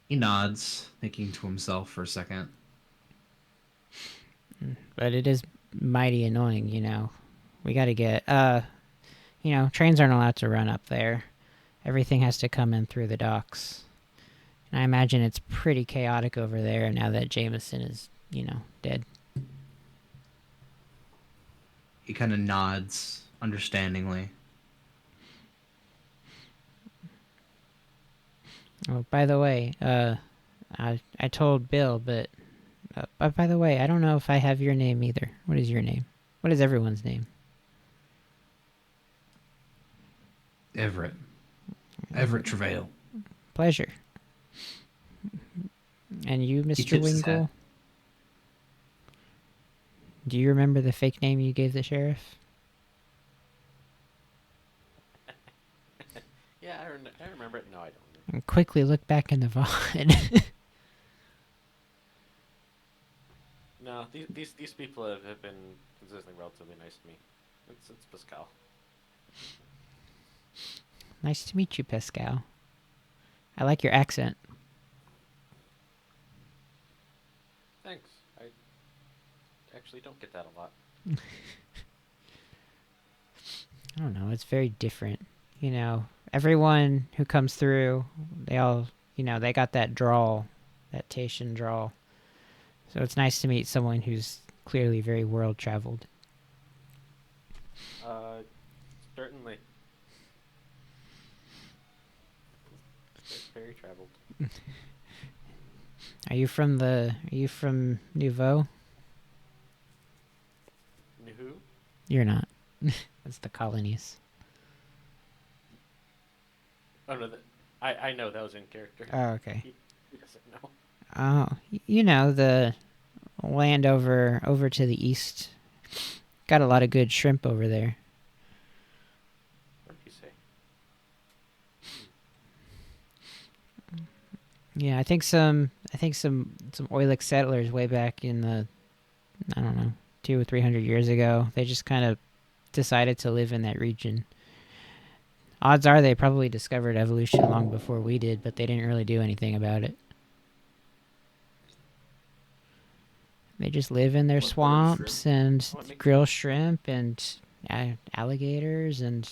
He nods, thinking to himself for a second. But it is mighty annoying, We got to get trains aren't allowed to run up there. Everything has to come in through the docks. And I imagine it's pretty chaotic over there now that Jameson is, dead. He kind of nods understandingly. Oh, by the way, I told Bill, but by the way, I don't know if I have your name either. What is your name? What is everyone's name? Everett. Everett Travail. Pleasure. And you, He Mr. tips his Wingle? hat. Do you remember the fake name you gave the sheriff? Yeah, I remember it. No, I don't. And quickly look back in the VOD. No, these people have been consistently relatively nice to me. It's Pascal. Nice to meet you, Pascal. I like your accent. Thanks. I actually don't get that a lot. I don't know. It's very different. Everyone who comes through, they all, they got that drawl, that Taishan drawl. So it's nice to meet someone who's clearly very world traveled. Certainly. Very traveled. Are you from Nouveau? Who? You're not. That's the colonies. Oh no, I know that was in character. Oh, okay. He doesn't know. Oh, the land over to the east. Got a lot of good shrimp over there. What did you say? Yeah, I think some Oilic settlers way back in the, I don't know, 200 or 300 years ago. They just kind of decided to live in that region. Odds are they probably discovered evolution long before we did, but they didn't really do anything about it. They just live in their What, bird swamps and What makes- grill shrimp and alligators and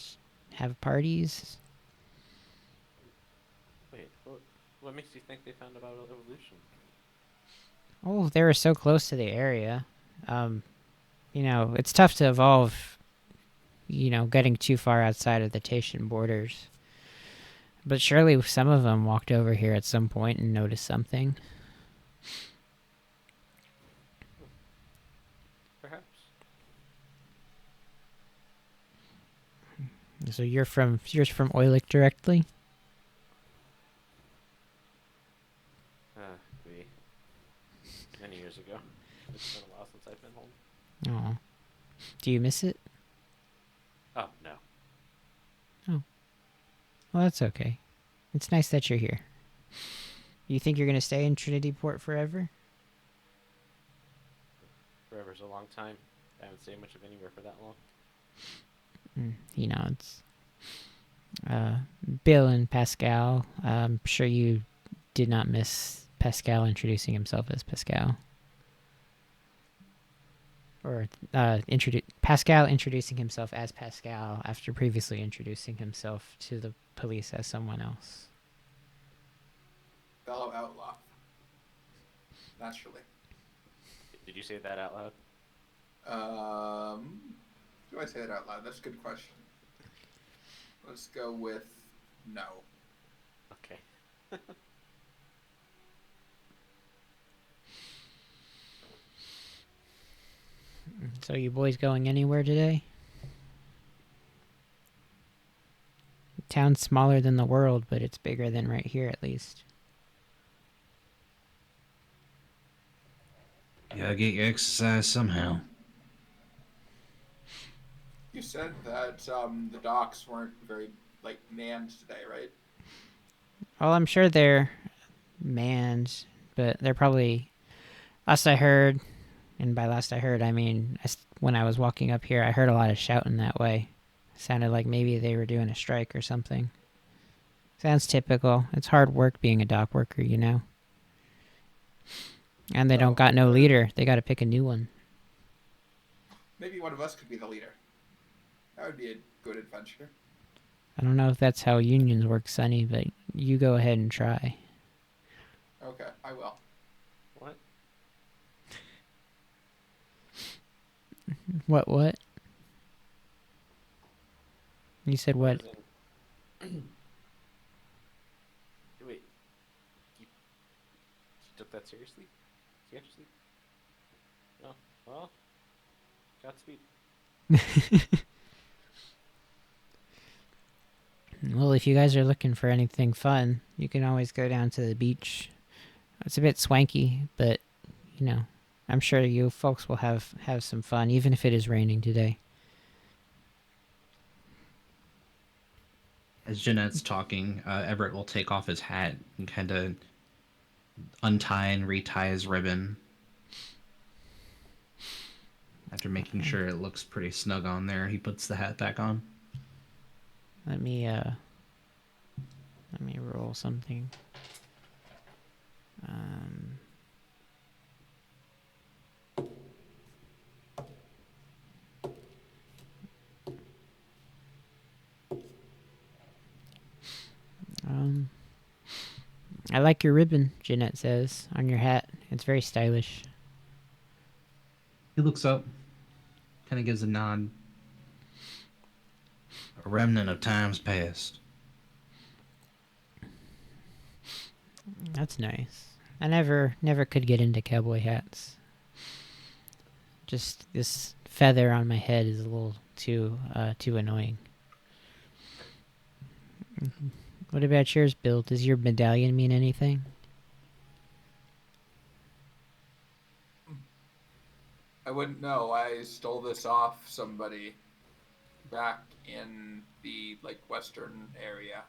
have parties. Wait, what makes you think they found about evolution? Oh, they were so close to the area. It's tough to evolve, getting too far outside of the Taishan borders. But surely some of them walked over here at some point and noticed something. Perhaps. So you're from Oilik directly? We many years ago. It's been a while since I've been home. Oh. Do you miss it? Oh no. Well, that's okay. It's nice that you're here. You think you're gonna stay in Trinity Port forever? Forever's a long time. I haven't stayed much of anywhere for that long. He nods. Bill and Pascal. I'm sure you did not miss Pascal introducing himself as Pascal. Or Pascal introducing himself as Pascal after previously introducing himself to the police as someone else. Fellow outlaw. Naturally. Did you say that out loud? Do I say that out loud? That's a good question. Let's go with no. Okay. So you boys going anywhere today? Town's smaller than the world, but it's bigger than right here at least. You gotta get your exercise somehow. You said that the docks weren't very manned today, right? Well, I'm sure they're manned, but they're probably. Last I heard, and by last I heard, I mean when I was walking up here, I heard a lot of shouting that way. Sounded like maybe they were doing a strike or something. Sounds typical. It's hard work being a dock worker, you know. And they don't got no leader. They got to pick a new one. Maybe one of us could be the leader. That would be a good adventure. I don't know if that's how unions work, Sonny, but you go ahead and try. Okay, I will. What? What? You said what? Wait. You took that seriously? Seriously? No. Well, Godspeed. Well, if you guys are looking for anything fun, you can always go down to the beach. It's a bit swanky, but, you know, I'm sure you folks will have some fun, even if it is raining today. As Jeanette's talking, Everett will take off his hat and kind of untie and retie his ribbon. After making sure it looks pretty snug on there, he puts the hat back on. Let me roll something. I like your ribbon, Jeanette says, on your hat. It's very stylish. He looks up, kind of gives a nod. A remnant of times past. That's nice. I never could get into cowboy hats. Just this feather on my head is a little too annoying. What about yours, Bill? Does your medallion mean anything? I wouldn't know. I stole this off somebody back in the western area.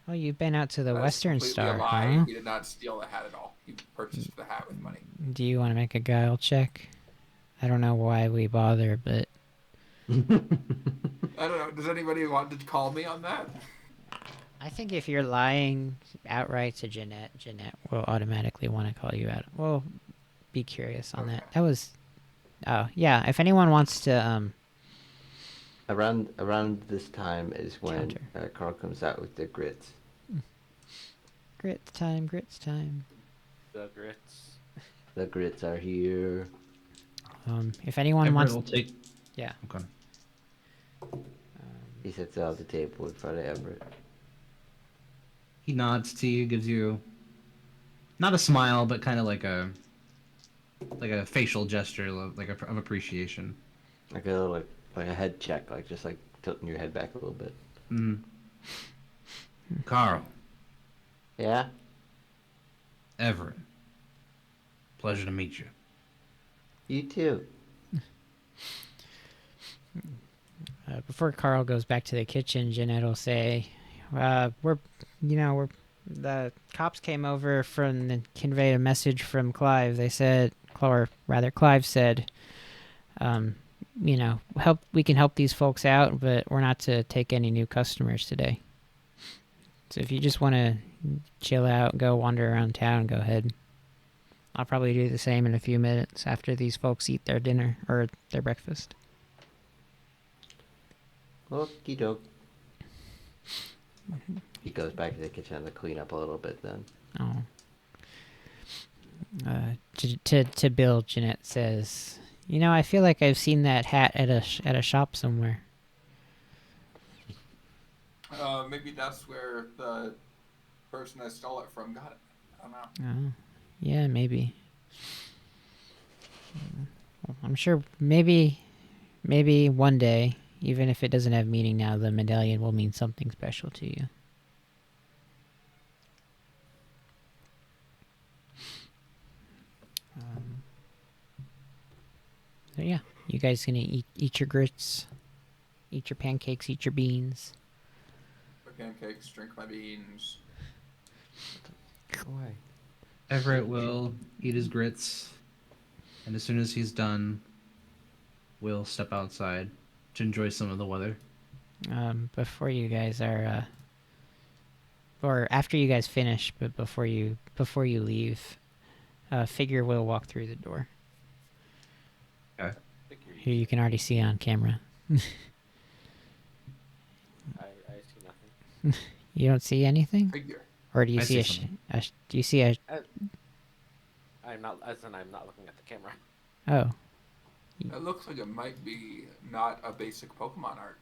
Oh, you've been out to the That is Western completely Star, a lie. huh? He did not steal the hat at all. He purchased the hat with money. Do you want to make a guile check? I don't know why we bother, but I don't know. Does anybody want to call me on that? I think if you're lying outright to Jeanette will automatically want to call you out. We'll be curious on that. That was... Oh, yeah, if anyone wants to... Around this time is when Counter. Carl comes out with the grits. Grits time. The grits. The grits are here. If anyone Everett wants... will take... Yeah. Okay. He sits out the table in front of Everett. He nods to you, gives you not a smile, but kind of like a facial gesture, of appreciation. Like a little Like a head check, like just like tilting your head back a little bit. Mm. Carl, Yeah. Everett, pleasure to meet you. You too. Before Carl goes back to the kitchen, Jeanette will say, we're the cops came over from and conveyed a message from Clive. They said, or rather, Clive said, we can help these folks out, but we're not to take any new customers today. So if you just want to chill out, go wander around town, go ahead. I'll probably do the same in a few minutes after these folks eat their dinner or their breakfast. Okie doke. He goes back to the kitchen to clean up a little bit then. Oh. To Bill, Jeanette says, I feel like I've seen that hat at a shop somewhere. Maybe that's where the person I stole it from got it. I don't know. Oh, yeah, maybe. Well, I'm sure maybe one day, even if it doesn't have meaning now, the medallion will mean something special to you. So yeah, you guys gonna eat your grits, eat your pancakes, eat your beans. The pancakes, drink my beans. Why? Everett will eat his grits, and as soon as he's done, we'll step outside to enjoy some of the weather. Before you guys are, or after you guys finish, but before you leave, Figure will walk through the door. Okay. Who you can already see on camera. I see nothing. You don't see anything, Figure. or do you I see see do you see a? I'm not looking at the camera. Oh, It looks like it might be not a basic Pokemon art.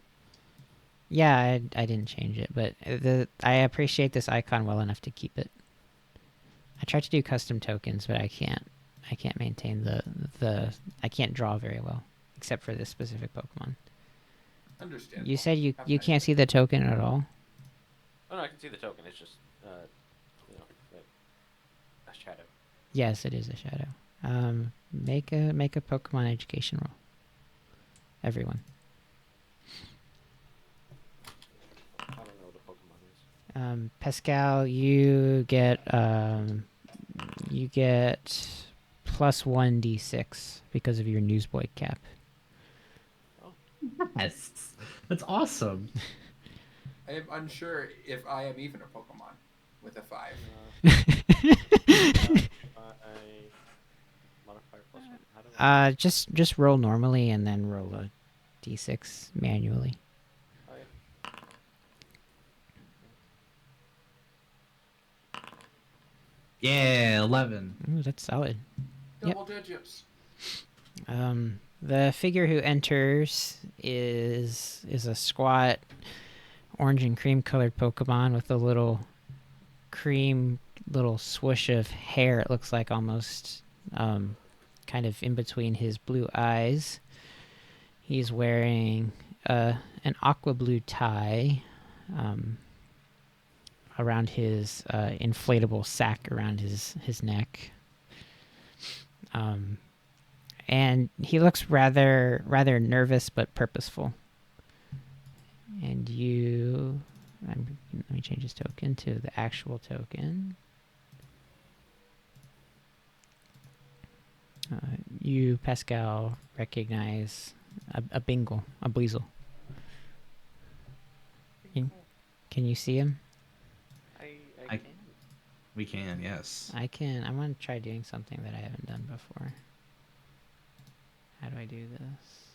yeah, I didn't change it, but I appreciate this icon well enough to keep it. I tried to do custom tokens, but I can't maintain the I can't draw very well, except for this specific Pokemon. Understandable. You said you Have a nice can't day. see the token at all? Oh no, I can see the token. It's just like a shadow. Yes, it is a shadow. Make a Pokemon education roll. Everyone. I don't know what a Pokemon is. Pascal, you get plus 1d6 because of your newsboy cap. Yes, that's awesome. I am unsure if I am even a Pokemon with a 5. I modifier plus one. How do I? Just roll normally and then roll a d6 manually. Oh, yeah. Yeah, 11. Ooh, that's solid. Yep. Double digits. The figure who enters is a squat, orange and cream colored Pokemon with a little swoosh of hair. It looks like almost, kind of in between his blue eyes. He's wearing an aqua blue tie, around his inflatable sack around his neck. And he looks rather nervous but purposeful. And let me change his token to the actual token. You, Pascal, recognize a Bingle, a Buizel. Can you see him? I can. We can, yes. I can. I'm gonna try doing something that I haven't done before. How do I do this?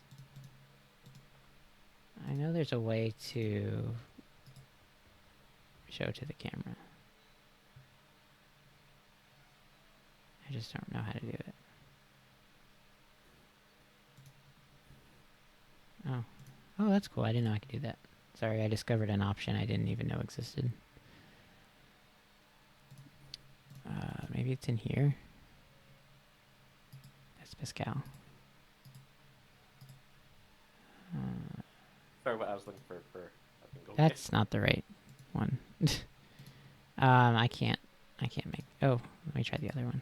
I know there's a way to show to the camera. I just don't know how to do it. Oh, that's cool. I didn't know I could do that. Sorry, I discovered an option I didn't even know existed. Maybe it's in here. That's Pascal. Sorry, what I was looking for a bingo. That's not the right one. I can't make. Oh, let me try the other one.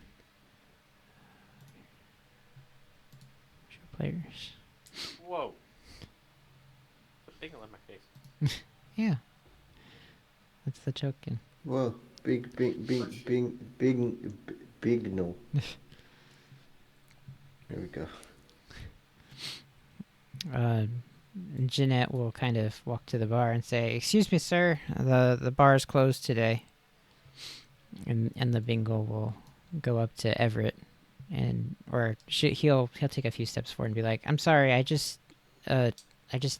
Show players. Whoa. The bingo in my face. Yeah, that's the token. Whoa, big no. There we go. Jeanette will kind of walk to the bar and say, "Excuse me, sir. The bar is closed today." And the bingo will go up to Everett, and he'll take a few steps forward and be like, "I'm sorry. I just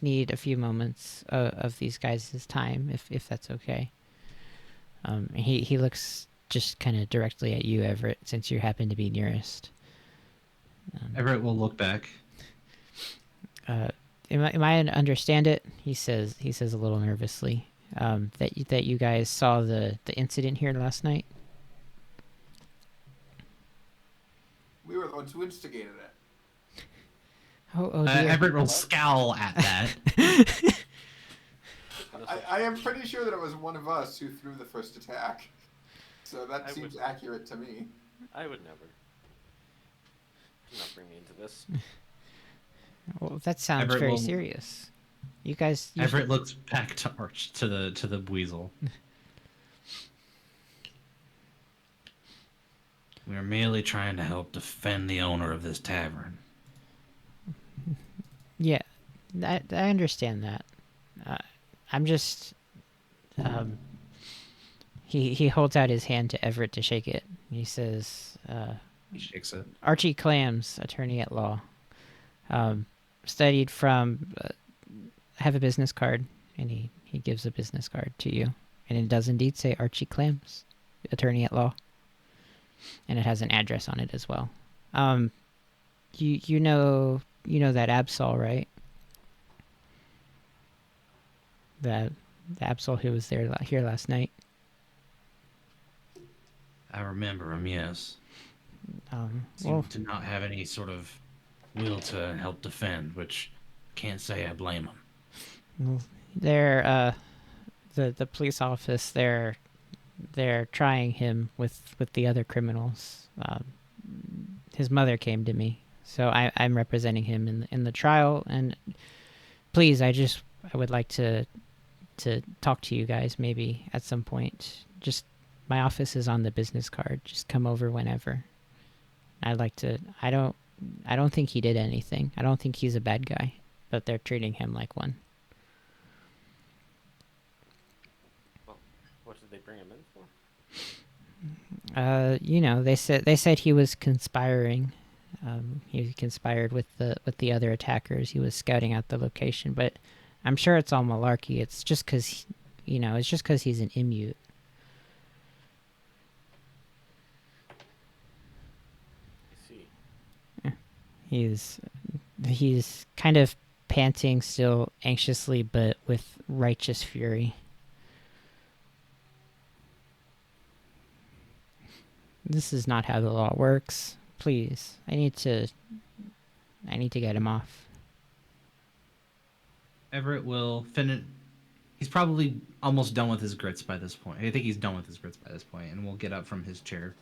need a few moments of these guys' time, if that's okay." He looks just kind of directly at you, Everett, since you happen to be nearest. Everett will look back. Am I to understand it? He says a little nervously. That you guys saw the incident here last night. We were the ones who instigated it. Oh dear. Everett will scowl at that. I am pretty sure that it was one of us who threw the first attack. So that I seems would- accurate to me. I would never. Do not bring me into this. Well, that sounds Everett very will- serious. You guys. Everett looks back to Arch to the weasel. We are merely trying to help defend the owner of this tavern. Yeah, I understand that. I'm just. He holds out his hand to Everett to shake it. He says, He shakes it. "Archie Clams, attorney at law. Studied from. Have a business card," and he gives a business card to you, and it does indeed say Archie Clams, attorney at law, and it has an address on it as well. You know that Absol, right? The Absol who was here last night. I remember him, yes. Well, Seemed to not have any sort of will to help defend, which can't say I blame him. they're the police office. They're trying him with the other criminals. His mother came to me, so I'm representing him in the trial. And please, I would like to talk to you guys maybe at some point. Just my office is on the business card. Just come over whenever. I'd like to. I don't think he did anything. I don't think he's a bad guy, but they're treating him like one. Well, what did they bring him in for? They said he was conspiring. He conspired with the other attackers. He was scouting out the location, but I'm sure it's all malarkey. It's just because he's an immute. I see. He's kind of panting still anxiously, but with righteous fury. This is not how the law works. Please, I need to get him off. Everett will finish. He's probably almost done with his grits by this point. I think he's done with his grits by this point, and will get up from his chair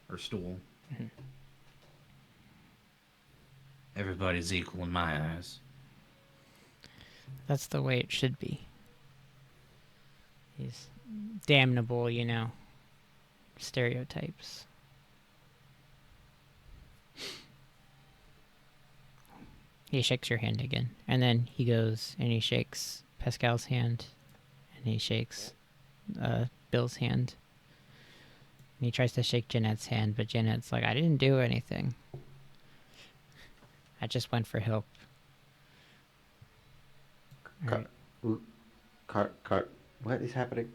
or stool. Mm-hmm. Everybody's equal in my eyes. That's the way it should be. He's damnable, stereotypes. He shakes your hand again, and then he goes and he shakes Pascal's hand, and he shakes Bill's hand. And he tries to shake Jeanette's hand, but Jeanette's like, "I didn't do anything. I just went for help." Alright. What is happening?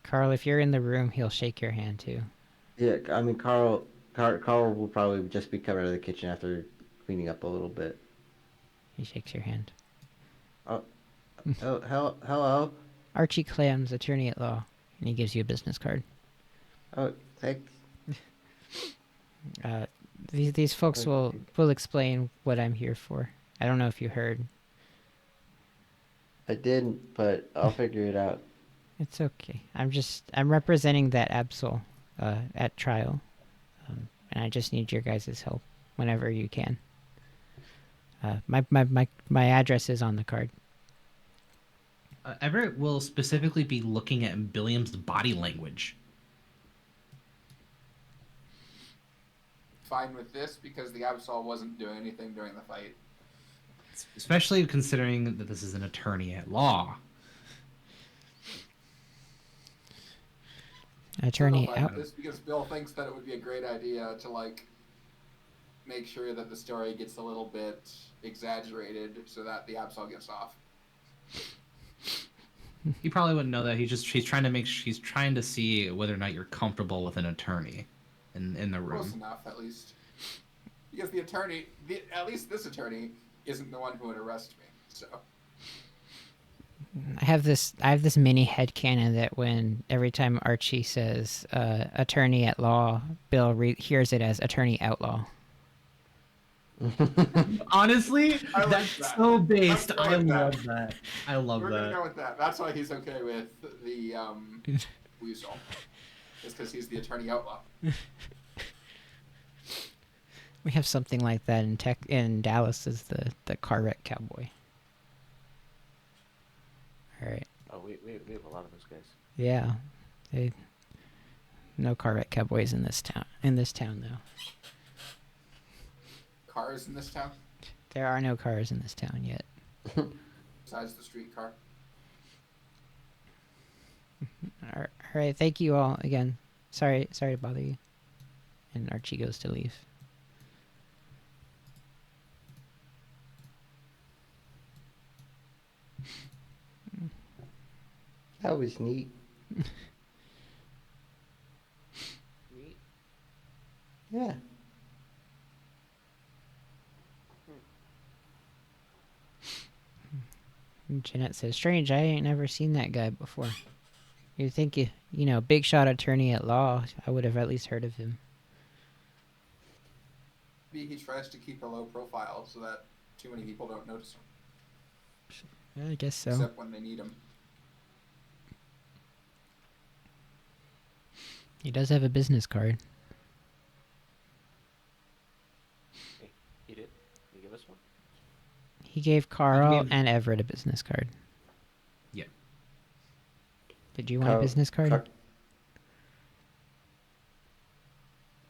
Carl, if you're in the room, he'll shake your hand too. Yeah, I mean, Carl will probably just be coming out of the kitchen after cleaning up a little bit. He shakes your hand. Oh, hello. Archie Clams, attorney at law, and he gives you a business card. Oh, thanks. These folks will explain what I'm here for. I don't know if you heard. I didn't, but I'll figure it out. It's okay. I'm representing that Absol at trial, and I just need your guys' help whenever you can. My address is on the card. Everett will specifically be looking at Billiam's body language. Fine with this because the Absol wasn't doing anything during the fight. Especially considering that this is an attorney at law. Attorney Fight out. this because Bill thinks that it would be a great idea to like make sure that the story gets a little bit exaggerated so that the Absol gets off. He probably wouldn't know that. He's trying to see whether or not you're comfortable with an attorney in the room. Close enough, at least. Because the attorney, at least this attorney, isn't the one who would arrest me. So I have this mini headcanon that when every time Archie says attorney at law, Bill hears it as attorney outlaw. Honestly, I like that's that. so based. Let's go I with that. love that. I love we're that. gonna go with that. That's why he's okay with the weasel. It's because he's the attorney outlaw. We have something like that in Dallas as the car wreck cowboy. All right. Oh, we have a lot of those guys. Yeah. No car wreck cowboys in this town. In this town, though. Cars in this town, There are no cars in this town yet. besides the streetcar. All right. Thank you all again. Sorry to bother you. And Archie goes to leave. That was neat. Neat. Yeah. And Jeanette says, "Strange, I ain't never seen that guy before. You'd think you know, big shot attorney at law. I would have at least heard of him." Maybe he tries to keep a low profile so that too many people don't notice him, I guess so. except when they need him. He does have a business card. Hey, he did. He give us one. He gave Carl gave- and Everett a business card. Yeah. Did you want a business card?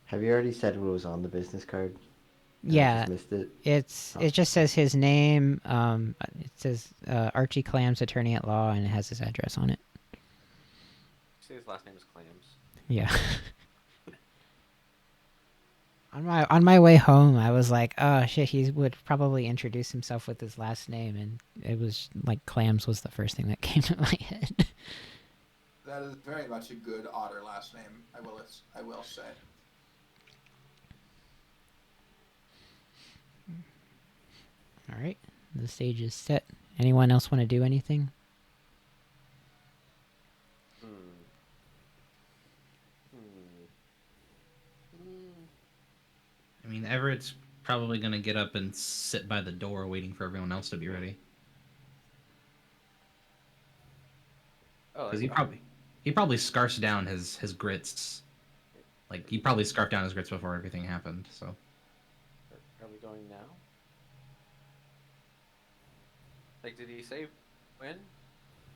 Have you already said what was on the business card? And I Yeah, just missed it. it just says his name. It says Archie Clams, attorney at law, and it has his address on it. Say his last name is Clams. Yeah. On my way home, I was like, "Oh shit!" He would probably introduce himself with his last name, and it was like Clams was the first thing that came to my head. That is very much a good otter last name. I will say. All right, the stage is set. Anyone else want to do anything? I mean, Everett's probably gonna get up and sit by the door waiting for everyone else to be ready. Oh, Because he probably scarfs down his grits. Like, he probably scarfed down his grits before everything happened, so. Are we going now? Like, did he say when?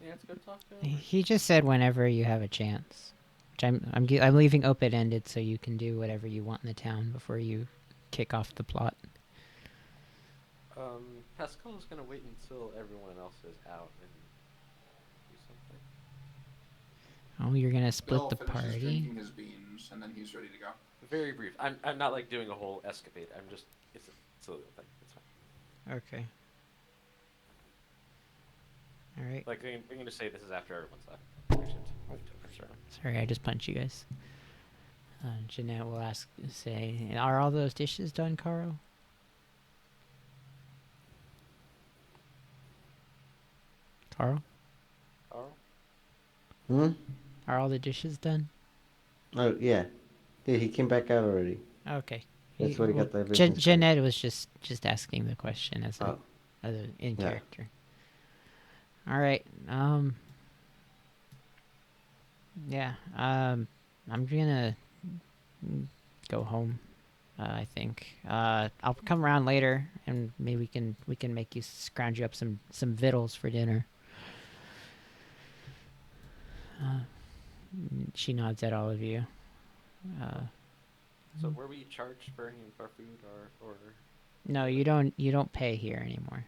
Yeah, it's good to talk to him. He just said whenever you have a chance. Which I'm leaving open ended so you can do whatever you want in the town before you kick off the plot. Pascal's gonna wait until everyone else is out and do something. Oh, you're gonna split Bill the finishes party? drinking his beans, and then he's ready to go. Very brief. I'm not like doing a whole escapade. I'm just it's a little thing. It's fine. Okay. All right. Like we're gonna say this is after everyone's left. Sure. Sorry, I just punched you guys. Jeanette will say, "Are all those dishes done, Carl?" Carl, Carl? Hmm? are all the dishes done? Oh, yeah. Yeah, he came back out already. Okay. That's what he got the business card. Jeanette was just asking the question as Oh. in Yeah. character. All right. Yeah. I'm gonna go home. I think. I'll come around later, and maybe we can make you scrounge you up some victuals for dinner. She nods at all of you. So were we charged for any of our food or No, you don't pay here anymore.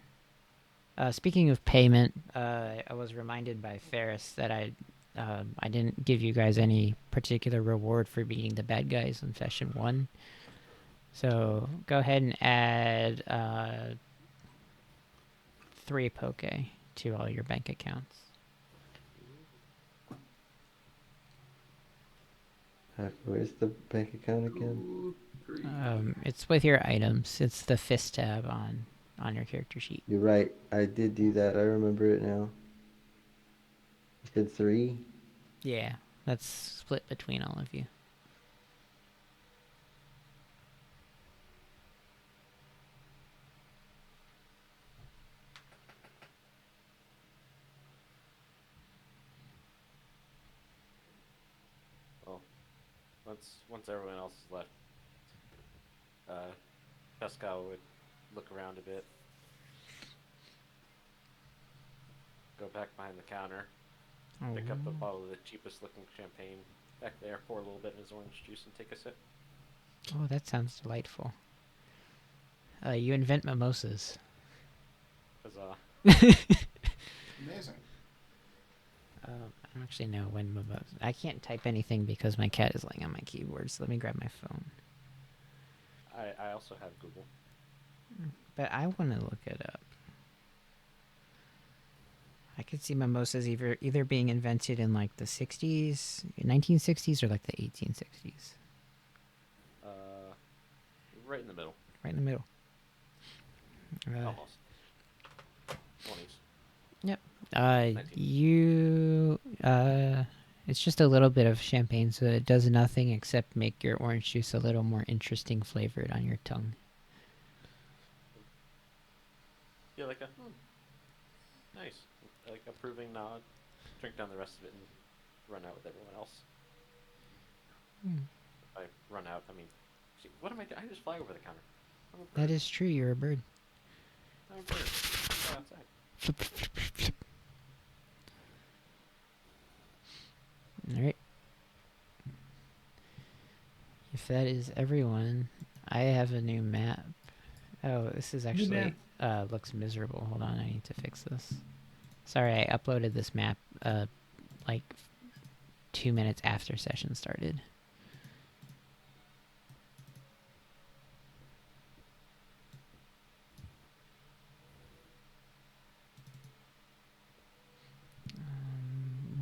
Speaking of payment, I was reminded by Ferris that I didn't give you guys any particular reward for beating the bad guys in session 1. So go ahead and add 3 poke to all your bank accounts. Where's the bank account again? 2, 3. It's with your items. It's the fist tab on your character sheet. You're right. I did do that. I remember it now. You said 3? Yeah, that's split between all of you. well, once everyone else is left, Pascal would look around a bit, go back behind the counter, pick up a bottle of the cheapest looking champagne back there, pour a little bit in his orange juice, and take a sip. Oh, that sounds delightful. You invent mimosas. Huzzah. Amazing. I don't actually know when mimosas. I can't type anything because my cat is laying on my keyboard. So let me grab my phone. I also have Google. But I want to look it up. I could see mimosas either being invented in like the 60s, 1960s, or like the 1860s. Right in the middle. Right in the middle. Almost. 20s. Yep. 19. It's just a little bit of champagne, so it does nothing except make your orange juice a little more interesting flavored on your tongue. Yeah, like a nice, like approving nod. Drink down the rest of it and run out with everyone else. If I run out, I mean, see, what am I doing? I just fly over the counter. I'm a bird. That is true. You're a bird. I'm a bird. Fly outside. All right. If that is everyone, I have a new map. Oh, this is actually looks miserable. Hold on, I need to fix this. Sorry, I uploaded this map like 2 minutes after session started.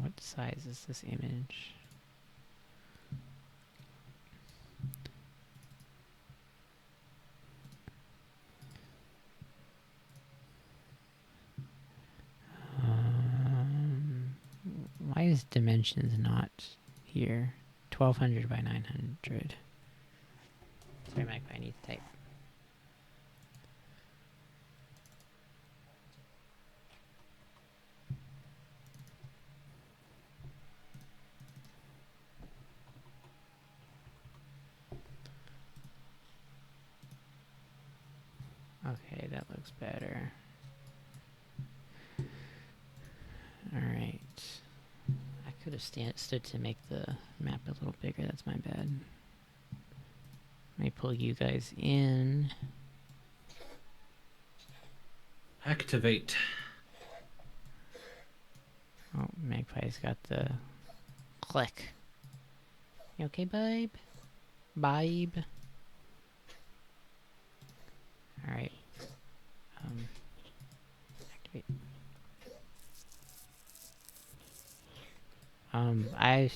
What size is this image? Why is dimensions not here? 1200 by 900. Sorry, Mike, I need to type. Okay, that looks better. Alright. I could have stood to make the map a little bigger. That's my bad. Let me pull you guys in. Activate. Oh, Magpie's got the click. You okay, babe? Babe? Alright. Activate.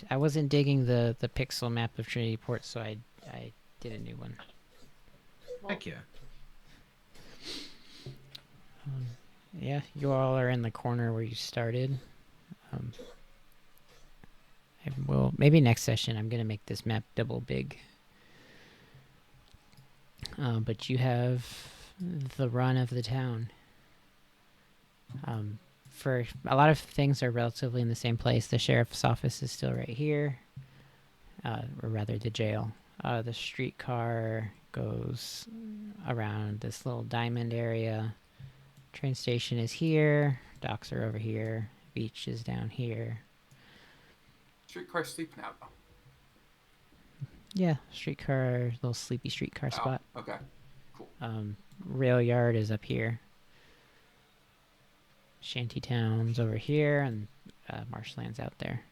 I wasn't digging the pixel map of Trinity Port, so I did a new one. Heck yeah. Yeah, you all are in the corner where you started. I will maybe next session I'm gonna make this map double big. But you have the run of the town. for a lot of things are relatively in the same place. The sheriff's office is still right here, or rather the jail. The streetcar goes around this little diamond area. Train station is here. Docks are over here. Beach is down here. Streetcar sleep now, though. Yeah, streetcar, little sleepy streetcar spot. Okay. Cool. Rail yard is up here. Shantytown's over here, and marshland's out there.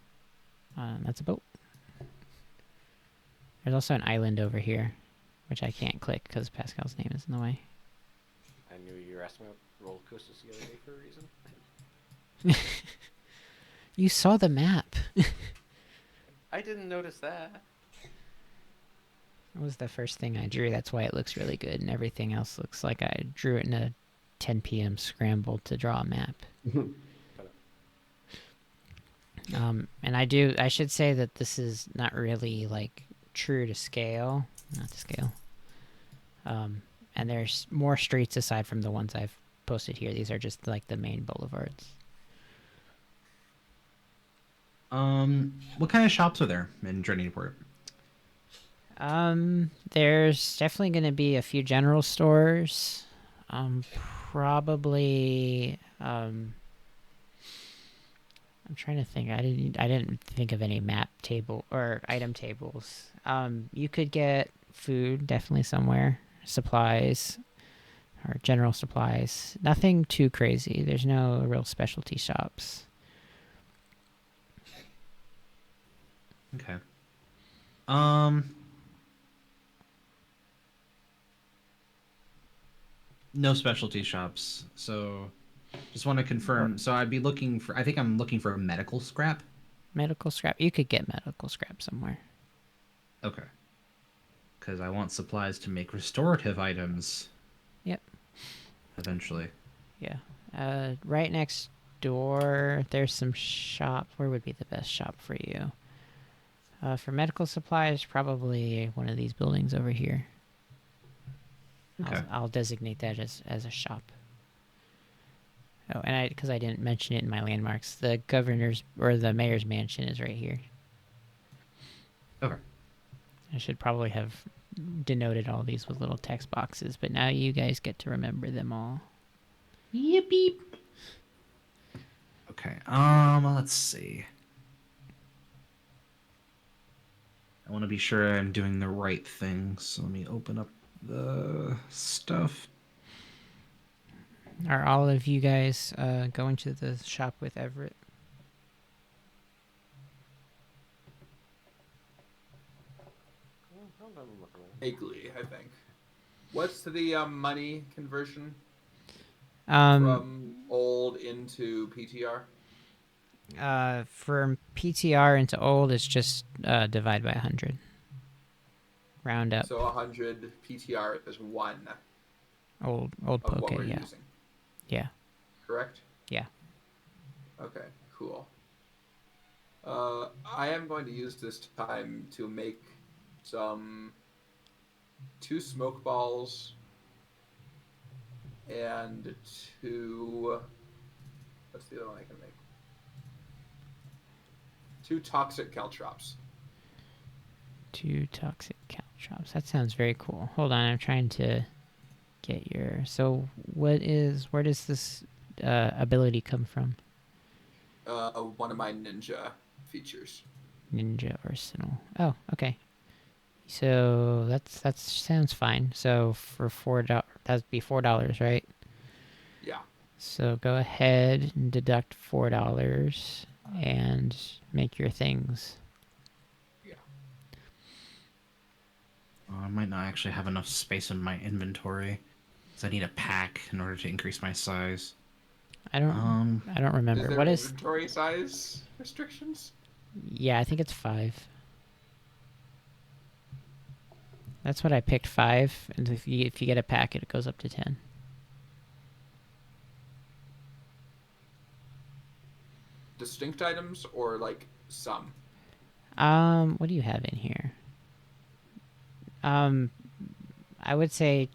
That's a boat. There's also an island over here, which I can't click because Pascal's name is in the way. I knew you were asking about roller coasters the other day for a reason. You saw the map. I didn't notice that. That was the first thing I drew. That's why it looks really good, and everything else looks like I drew it in a 10 p.m. scramble to draw a map. And I should say that this is not really like true to scale, not to scale. And there's more streets aside from the ones I've posted here. These are just like the main boulevards. What kind of shops are there in Trinity-port? There's definitely going to be a few general stores. Probably. I'm trying to think. I didn't think of any map table or item tables. You could get food definitely somewhere. Supplies or general supplies. Nothing too crazy. There's no real specialty shops. Okay. No specialty shops. So, just want to confirm. So I'd be looking for. I think I'm looking for a medical scrap. Medical scrap. You could get medical scrap somewhere. Okay. Because I want supplies to make restorative items. Yep. Eventually. Yeah. Right next door, there's some shop. Where would be the best shop for you? For medical supplies, probably one of these buildings over here. Okay. I'll designate that as a shop. Oh, and because I didn't mention it in my landmarks, the governor's or the mayor's mansion is right here. Okay. I should probably have denoted all these with little text boxes, but now you guys get to remember them all. Yippee. Okay. Let's see. I want to be sure I'm doing the right thing, so let me open up the stuff. Are all of you guys going to the shop with Everett? Vaguely, I think. What's the money conversion Um, from old into PTR? from PTR into old, it's just divide by 100. Round up. So 100 PTR is one Old of what poke, we're yeah. using. Yeah. Correct? Yeah. Okay, cool. I am going to use this time to make some 2 smoke balls and 2. What's the other one I can make? 2 toxic caltrops. 2 toxic caltrops. That sounds very cool. Hold on, I'm trying to get your. So, where does this ability come from? One of my ninja features. Ninja Arsenal. Oh, okay. So that sounds fine. So for $4, that'd be $4, right? Yeah. So go ahead and deduct $4 and make your things. Yeah. I might not actually have enough space in my inventory, because I need a pack in order to increase my size. I don't remember. Is there What is? inventory size restrictions? Yeah, I think it's 5. That's what I picked, 5. And if you get a packet, it goes up to 10. Distinct items or like some? What do you have in here? I would say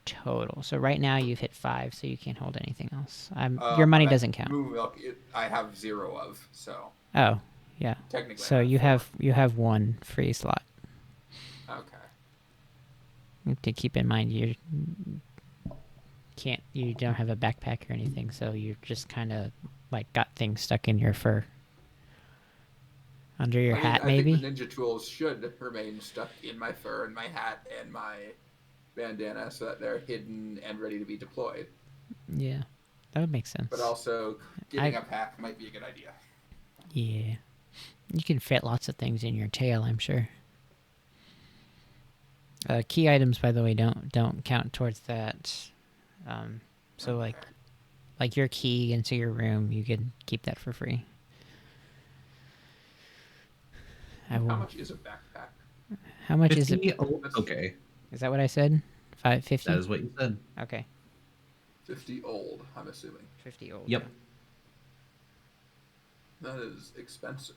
total. So right now you've hit 5, so you can't hold anything else. I Your money meant doesn't count. Moo milk. I have 0 of, so Oh, yeah. technically. So I'm you at 4. you have 1 free slot. Okay. You have to keep in mind you don't have a backpack or anything, so you're just kind of like got things stuck in your fur. Under your hat, I maybe? think the ninja tools should remain stuck in my fur and my hat and my bandana so that they're hidden and ready to be deployed. Yeah, that would make sense. But also, getting a pack might be a good idea. Yeah. You can fit lots of things in your tail, I'm sure. Key items, by the way, don't count towards that. So Okay. like your key into your room, you can keep that for free. How much is a backpack? How much is 50? it? Oh, okay. Is that what I said? 550? That is what you said. Okay. 50 old, I'm assuming. 50 old. Yep. That is expensive.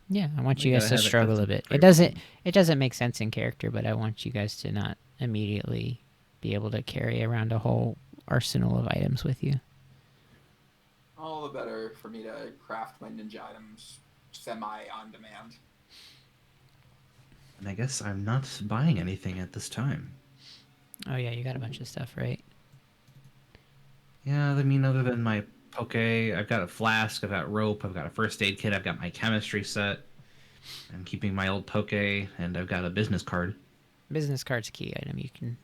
Yeah, I want We you guys gotta to have it struggle custom a bit. frame. It doesn't make sense in character, but I want you guys to not immediately be able to carry around a whole arsenal of items with you. All the better for me to craft my ninja items semi-on demand. And I guess I'm not buying anything at this time. Oh yeah, you got a bunch of stuff, right? Yeah, I mean, other than my poke, I've got a flask, I've got rope, I've got a first aid kit, I've got my chemistry set. I'm keeping my old poke, and I've got a business card. Business card's a key item. You can,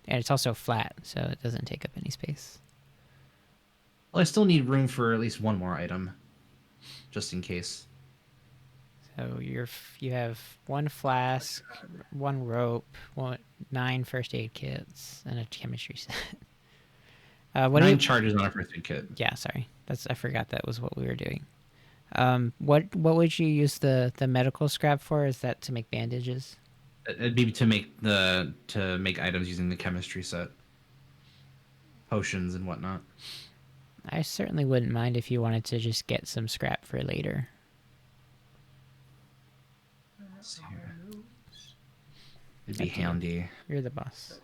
and it's also flat, so it doesn't take up any space. Well, I still need room for at least one more item, just in case. So you have 1 flask, 1 rope, 9 first aid kits, and a chemistry set. What do 9 you? charges on a first aid kit. Yeah, sorry. I forgot that was what we were doing. What would you use the medical scrap for? Is that to make bandages? It'd be to make items using the chemistry set, potions and whatnot. I certainly wouldn't mind if you wanted to just get some scrap for later. Let's see here. It'd be Up to you. handy. You're the boss.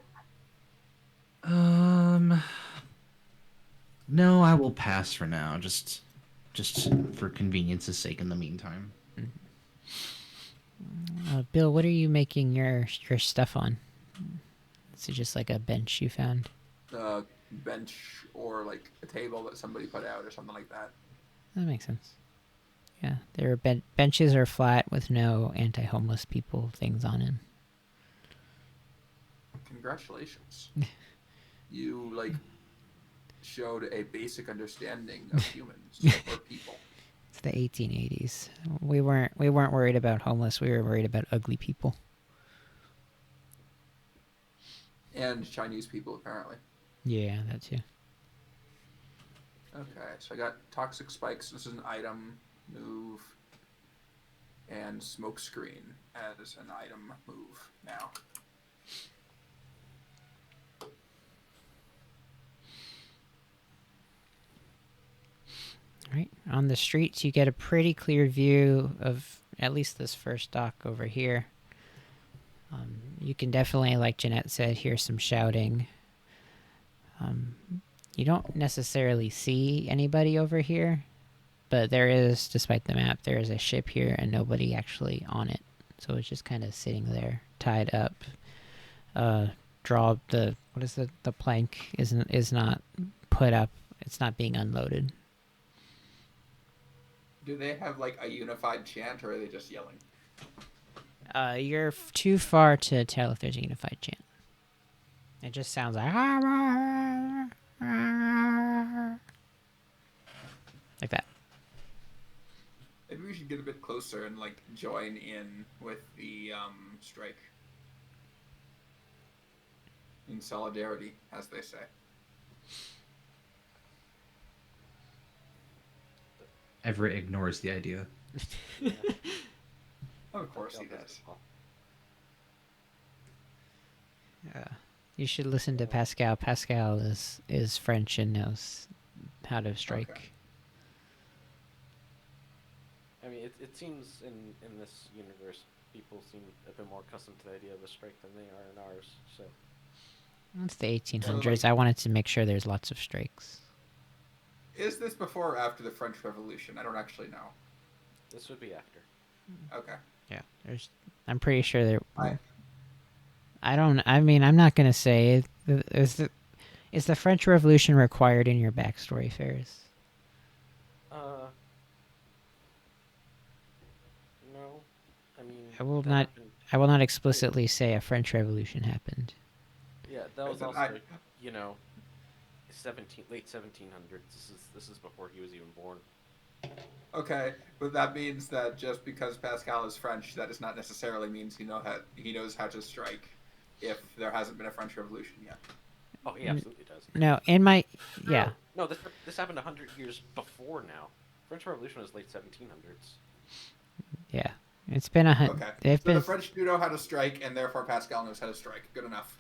No, I will pass for now. Just for convenience's sake in the meantime. Bill, what are you making your stuff on? Is it just like a bench you found? Bench or like a table that somebody put out or something like that. That makes sense. Yeah, their benches are flat with no anti-homeless people things on them. Congratulations. You like showed a basic understanding of humans or people. It's the 1880s. We weren't worried about homeless. We were worried about ugly people. And Chinese people, apparently. Yeah, that too. Okay, so I got toxic spikes. This is an item. Move. And smoke screen as an item. Move now. Right. On the streets, you get a pretty clear view of at least this first dock over here. You can definitely, like Jeanette said, hear some shouting. You don't necessarily see anybody over here, but there is, despite the map, there is a ship here and nobody actually on it. So it's just kind of sitting there, tied up. The plank is not put up. It's not being unloaded. Do they have like a unified chant or are they just yelling? You're too far to tell if there's a unified chant. It just sounds like that. Maybe we should get a bit closer and like join in with the strike. In solidarity, as they say. Everett ignores the idea. Of course he does. You should listen to Pascal. Pascal is French and knows how to strike. Okay. I mean, it seems in this universe, people seem a bit more accustomed to the idea of a strike than they are in ours. So It's the 1800s. like- I wanted to make sure there's lots of strikes. Is this before or after the French Revolution? I don't actually know. this would be after. Okay. Yeah, there's. I'm pretty sure there. I- I don't. I mean, I'm not gonna say. Is the French Revolution required in your backstory, Ferris? No. I mean, I will that not. happened- I will not explicitly say a French Revolution happened. Yeah, that was then also, you know, late 1700s. This is before he was even born. Okay, but that means that just because Pascal is French, that does not necessarily means he knows how to strike. If there hasn't been a French Revolution yet. Oh, he absolutely does. No, in my yeah. No, this happened 100 years before now. French Revolution was late 1700s. Yeah, it's been a hundred. Okay, They've so been. the French do know how to strike, and therefore Pascal knows how to strike. Good enough.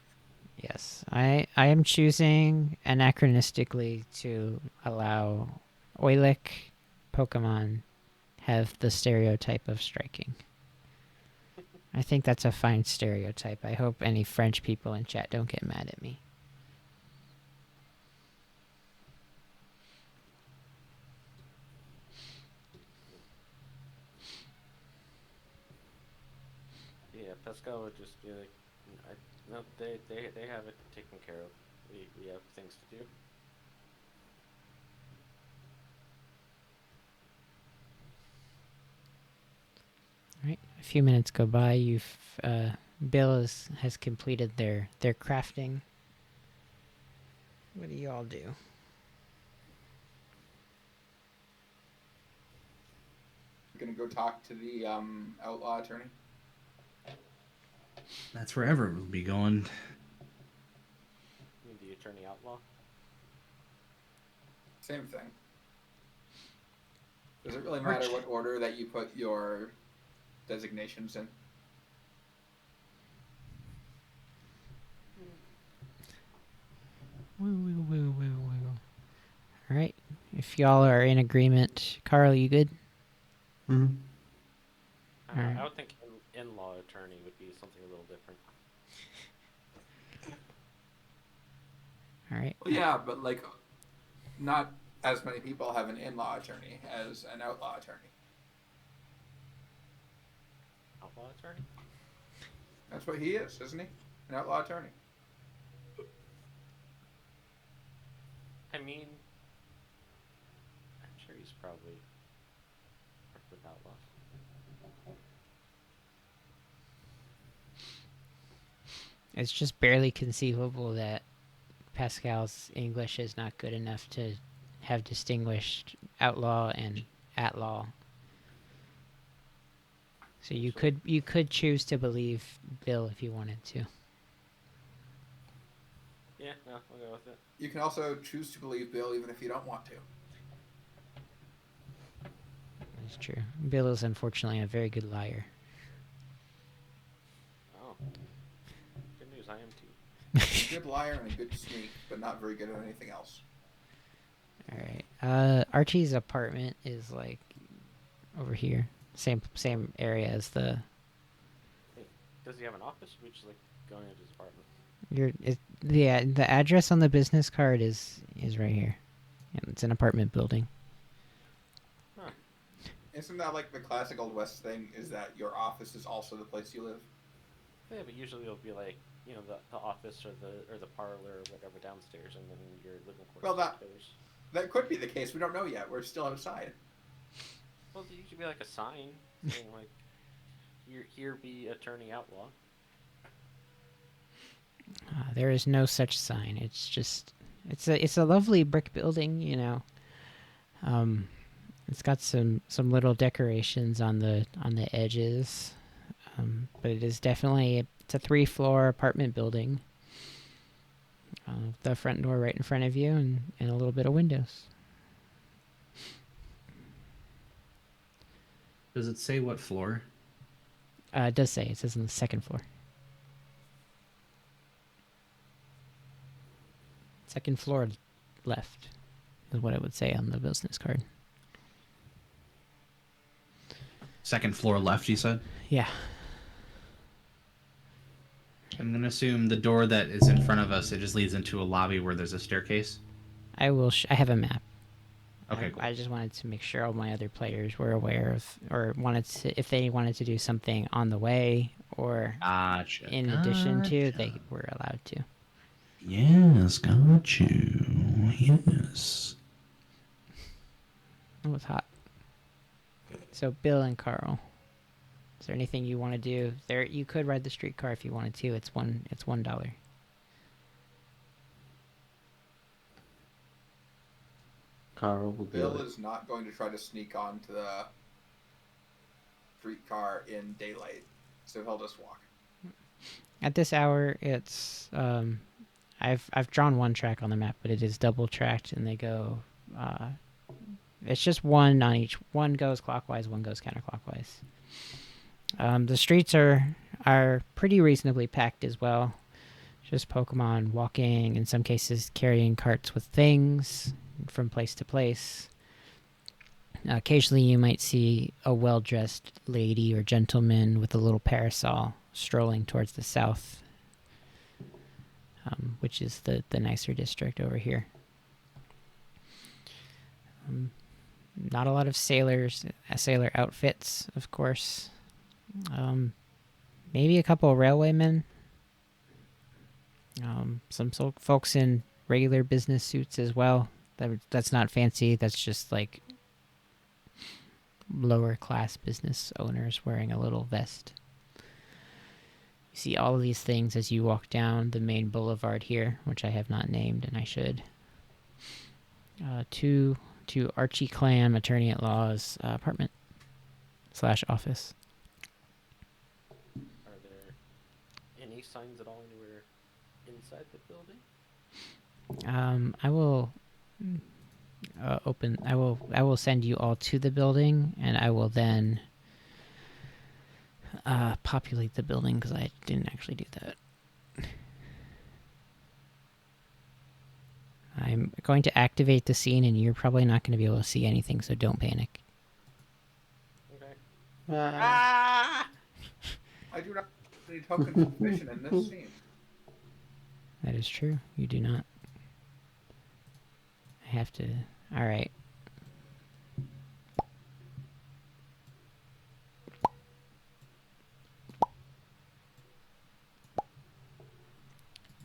Yes, I am choosing anachronistically to allow Oilic Pokemon have the stereotype of striking. I think that's a fine stereotype. I hope any French people in chat don't get mad at me. Yeah, Pascal would just be like, no, they have it taken care of. We have things to do. All right, a few minutes go by. Bill has completed their crafting. What do you all do? You're gonna go talk to the outlaw attorney. That's where everyone will be going. You mean the attorney outlaw? Same thing. Does it really matter what order that you put your designations in? All right, if y'all are in agreement, Carl, you good? Mm-hmm. Alright. I would think in-law attorney would be something a little different. All right. Well, yeah, but like, not as many people have an in-law attorney as an outlaw attorney. Outlaw attorney? That's what he is, isn't he? An outlaw attorney. I mean, I'm sure he's probably worked with outlaws. It's just barely conceivable that Pascal's English is not good enough to have distinguished outlaw and at-law. So you could choose to believe Bill if you wanted to. Yeah, no, we'll go with it. You can also choose to believe Bill even if you don't want to. That's true. Bill is unfortunately a very good liar. Oh. Good news, I am too. He's a good liar and a good sneak, but not very good at anything else. All right. Archie's apartment is like over here. Same area as the. Hey, does he have an office? Or we just like going into his apartment? The address on the business card is right here. Yeah, it's an apartment building. Huh. Isn't that like the classic Old West thing, is that your office is also the place you live? Yeah, but usually it'll be like, you know, the office or the parlor or whatever downstairs, and then your living quarters Well, that- upstairs. That could be the case. We don't know yet. We're still outside. Well, there should be like a sign saying like, "Here be attorney outlaw." There is no such sign. It's just it's a lovely brick building, you know. It's got some little decorations on the edges, but it is definitely it's a 3-floor apartment building. The front door right in front of you, and a little bit of windows. Does it say what floor? It does say. It says on the 2nd floor. 2nd floor left is what it would say on the business card. 2nd floor left, you said? Yeah. I'm gonna assume the door that is in front of us, it just leads into a lobby where there's a staircase. I will. I have a map. Okay, cool. I just wanted to make sure all my other players were aware of, or wanted to, if they wanted to do something on the way or Gotcha. in addition to, they were allowed to. Yes, got you. Yes. It was hot. So Bill and Carl, is there anything you want to do? There, you could ride the streetcar if you wanted to. It's $1. Carl will do Bill it. is not going to try to sneak onto the streetcar in daylight, so he'll just walk. At this hour, it's I've drawn one track on the map, but it is double tracked, and they go. It's just one on each. One goes clockwise, one goes counterclockwise. The streets are pretty reasonably packed as well. Just Pokemon walking, in some cases carrying carts with things from place to place. Occasionally you might see a well-dressed lady or gentleman with a little parasol strolling towards the south, which is the nicer district over here. Not a lot of sailor outfits, of course. Maybe a couple of railwaymen. Some folks in regular business suits as well. That's not fancy. That's just like lower class business owners wearing a little vest. You see all of these things as you walk down the main boulevard here, which I have not named, and I should. To Archie Clam, Attorney at Law's apartment / office. Are there any signs at all anywhere inside the building? I will I will send you all to the building, and I will then populate the building because I didn't actually do that. I'm going to activate the scene, and you're probably not going to be able to see anything, so don't panic. Okay. I do not have any tokens of vision in this scene. That is true. You do not. I have to... Alright.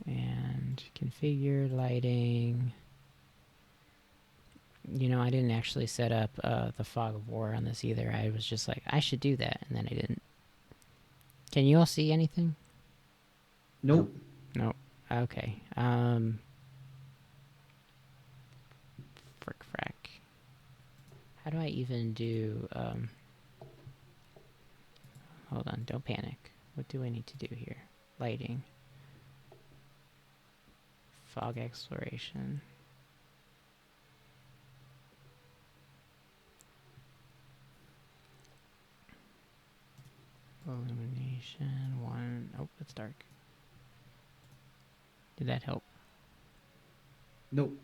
And configure lighting. You know, I didn't actually set up the fog of war on this either. I was just like, I should do that, and then I didn't. Can you all see anything? Nope. Nope. Okay. Frick frack. How do I even do, hold on, don't panic. What do I need to do here? Lighting. Fog exploration. Illumination 1. Oh, it's dark. Did that help? Nope.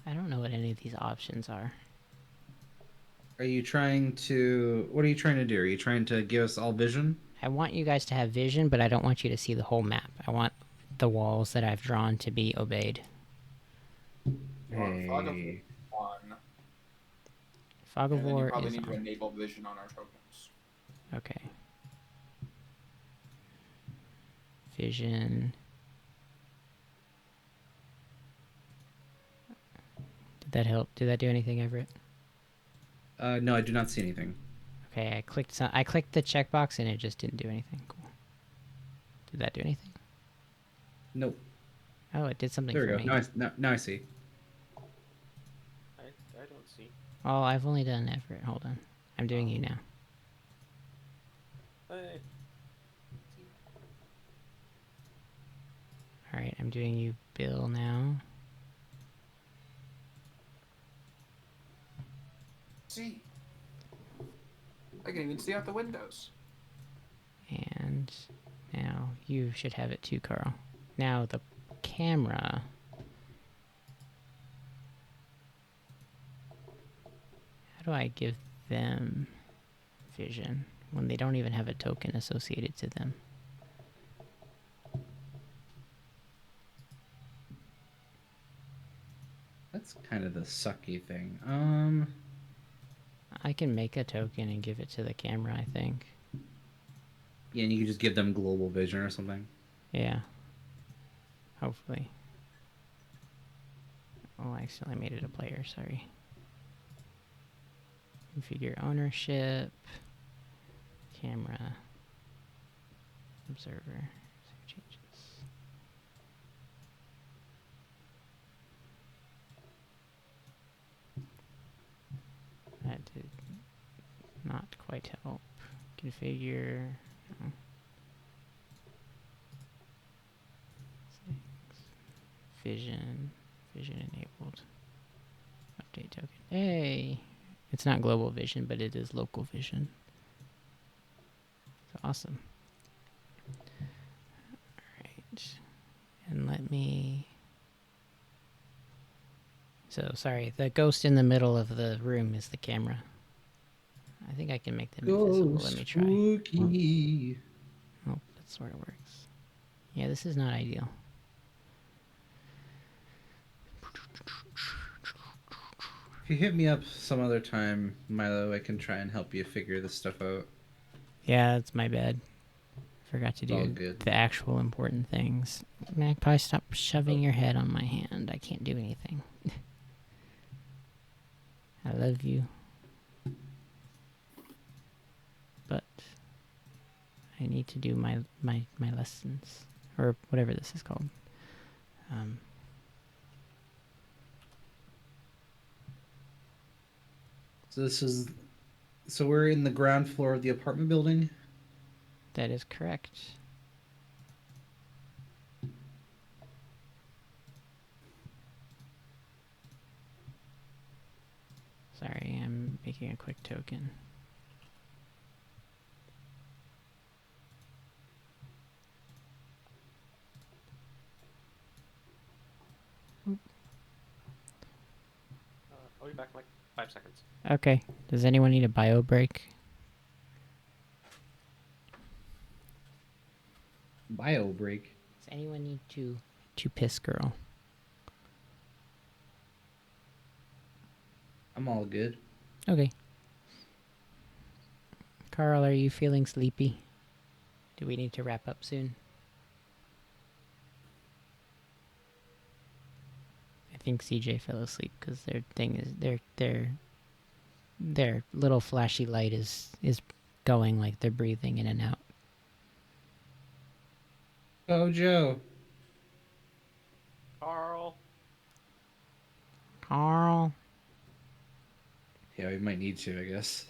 I don't know what any of these options are. Are you trying to... What are you trying to do? Are you trying to give us all vision? I want you guys to have vision, but I don't want you to see the whole map. I want the walls that I've drawn to be obeyed. Fog of Hey. one. Fog of And then War you probably is need to on. enable vision on our tokens. Okay. Vision. Did that help? Did that do anything, Everett? No, I do not see anything. Okay, I clicked the checkbox and it just didn't do anything. Cool. Did that do anything? Nope. Oh, it did something There for we go. me. Now I see. I don't see. Oh, I've only done Everett. Hold on. I'm doing you now. Hey. Alright, I'm doing you Bill now. See? I can even see out the windows. And now you should have it too, Carl. Now the camera. How do I give them vision when they don't even have a token associated to them? That's kind of the sucky thing. I can make a token and give it to the camera, I think. Yeah, and you can just give them global vision or something. Yeah. Hopefully. Oh, I accidentally made it a player, sorry. Configure ownership. Camera. Observer. Save changes. That did not quite help. Configure. Oh. Settings. Vision. Vision enabled. Update token. Hey! It's not global vision, but it is local vision. It's awesome. Alright. And let me... So, sorry, the ghost in the middle of the room is the camera. I think I can make them invisible. Let me try. Spooky. Oh, that sort of works. Yeah, this is not ideal. If you hit me up some other time, Milo, I can try and help you figure this stuff out. Yeah, that's my bad. Forgot to It's all do good. the actual important things. Magpie, stop shoving your head on my hand. I can't do anything. I love you. But I need to do my lessons. Or whatever this is called. So we're in the ground floor of the apartment building. That is correct. Sorry, I'm making a quick token. I'll be back in like 5 seconds. Okay. Does anyone need a bio break? Bio break. Does anyone need to piss girl? I'm all good. Okay. Carl, are you feeling sleepy? Do we need to wrap up soon? I think CJ fell asleep because their thing is their little flashy light is going like they're breathing in and out. Oh, Joe. Carl. Carl. Yeah, we might need to, I guess.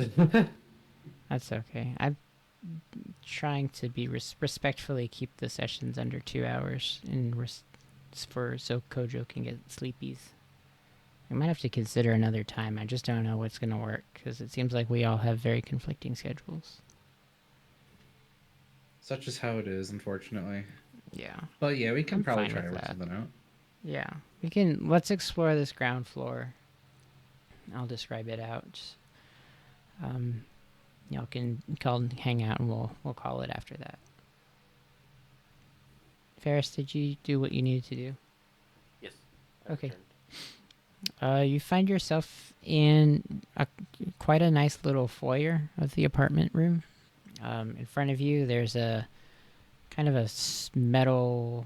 That's okay. I'm trying to be respectfully keep the sessions under 2 hours so Kojo can get sleepies. I might have to consider another time. I just don't know what's going to work because it seems like we all have very conflicting schedules. Such is how it is, unfortunately. Yeah. But yeah, we can I'm probably fine try to with work that. something out. Yeah. Let's explore this ground floor. I'll describe it out. Y'all can hang out and we'll call it after that. Ferris, did you do what you needed to do? Yes. I Okay. returned. You find yourself in quite a nice little foyer of the apartment room. In front of you, there's a kind of a metal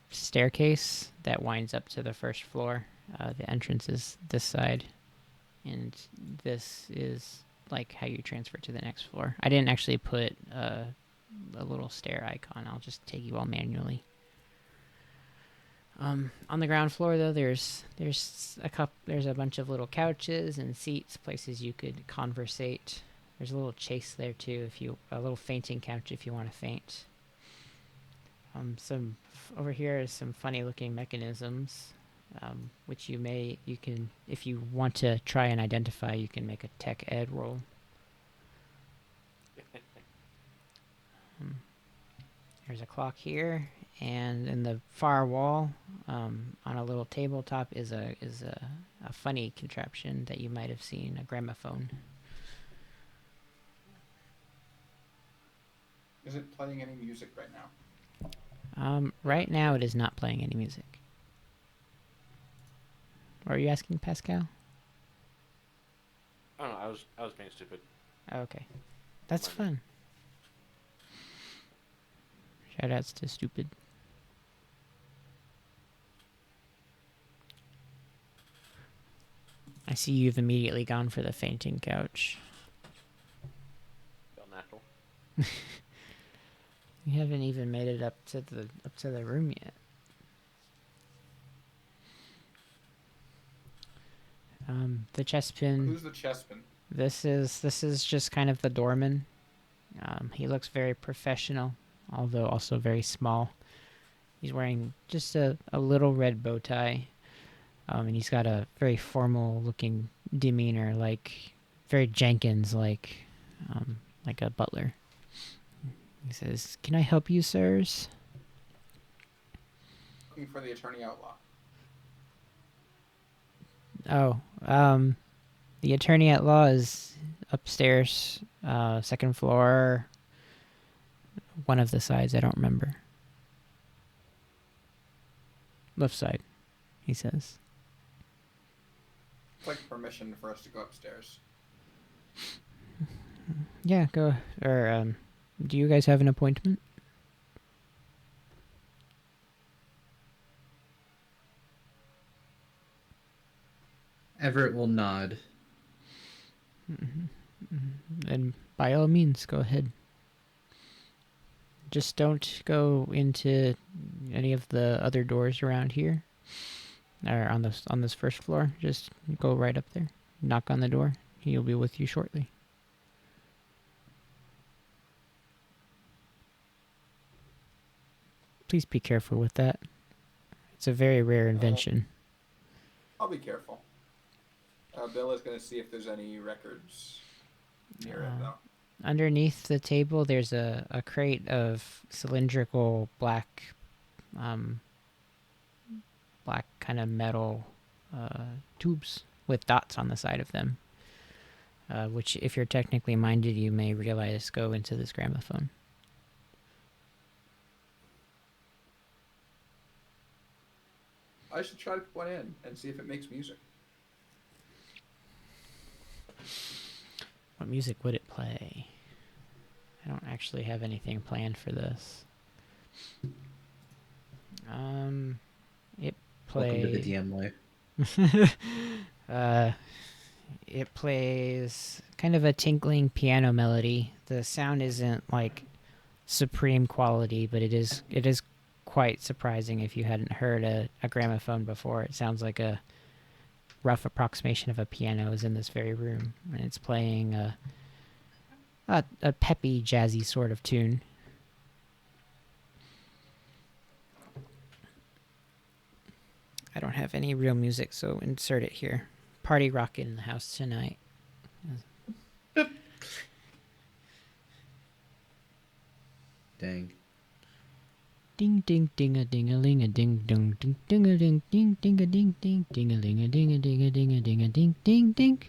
staircase that winds up to the first floor. The entrance is this side, and this is like how you transfer to the next floor. I didn't actually put a little stair icon. I'll just take you all manually. On the ground floor, though, there's a bunch of little couches and seats, places you could conversate. There's a little chase there too, a little fainting couch if you want to faint. Over here is some funny-looking mechanisms, which you can, if you want to try and identify, you can make a tech ed roll. There's a clock here, and in the far wall, on a little tabletop, is a funny contraption that you might have seen, a gramophone. Is it playing any music right now? Right now, it is not playing any music. Or are you asking Pascal? I don't know. I was being stupid. Oh, okay. That's Mind me. fun. Shoutouts to Stupid. I see you've immediately gone for the fainting couch. Feel natural. You haven't even made it up to the room yet. The chess pin. Who's the chessman? This is just kind of the doorman. He looks very professional, although also very small. He's wearing just a little red bow tie, and he's got a very formal-looking demeanor, very Jenkins-like a butler. He says, "Can I help you, sirs?" Looking for the attorney outlaw. Oh, the attorney at law is upstairs, second floor, one of the sides, I don't remember. Left side, he says. It's like permission for us to go upstairs. Yeah, go. Or, do you guys have an appointment? Everett will nod. Then by all means, go ahead. Just don't go into any of the other doors around here, or on this first floor. Just go right up there, knock on the door. He'll be with you shortly. Please be careful with that. It's a very rare invention. I'll be careful. Bill is going to see if there's any records near it, though. Underneath the table, there's a crate of cylindrical black kind of metal tubes with dots on the side of them, which, if you're technically minded, you may realize go into this gramophone. I should try to put one in and see if it makes music. What music would it play? I don't actually have anything planned for this. It Welcome to the plays. DM life. It plays kind of a tinkling piano melody. The sound isn't like supreme quality, but it is quite surprising if you hadn't heard a gramophone before. It sounds like a rough approximation of a piano is in this very room, and it's playing a peppy, jazzy sort of tune. I don't have any real music, so insert it here. Party rockin' in the house tonight. Dang. Ding ding ding a ding a ling a ding dong ding ding a ding ding ding a ding ding ding a ling a ding a ding a ding a ding a ding ding ding.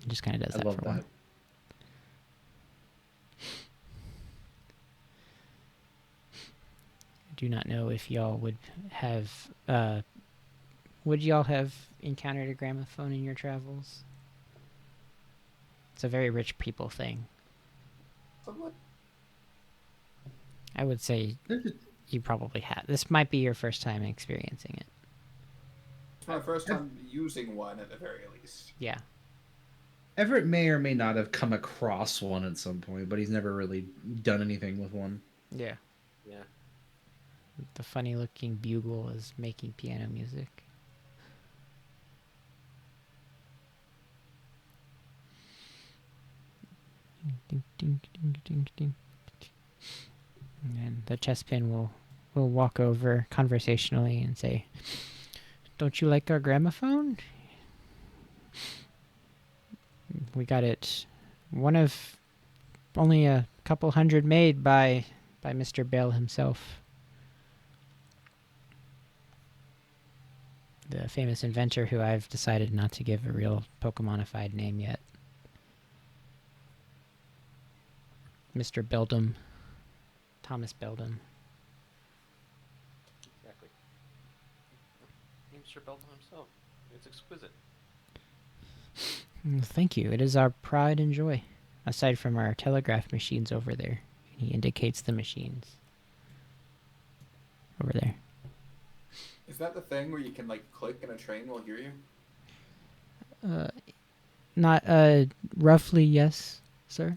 It just kind of does I that love for a that. while. I do not know if y'all would have encountered a gramophone in your travels? It's a very rich people thing. Somewhat. I would say you probably have. This might be your first time experiencing it. It's my first time using one, at the very least. Yeah. Everett may or may not have come across one at some point, but he's never really done anything with one. Yeah. Yeah. The funny looking bugle is making piano music. Ding, ding, ding, ding, ding. And the chess pin will walk over conversationally and say, "Don't you like our gramophone? We got it, one of only a couple hundred made by Mr. Bell himself. The famous inventor who I've decided not to give a real Pokemonified name yet. Mr. Beldum. Thomas Beldum." Exactly. Mr. Belton himself. It's exquisite. Thank you. It is our pride and joy. Aside from our telegraph machines over there. He indicates the machines. Over there. Is that the thing where you can like click and a train will hear you? Not, roughly yes, sir.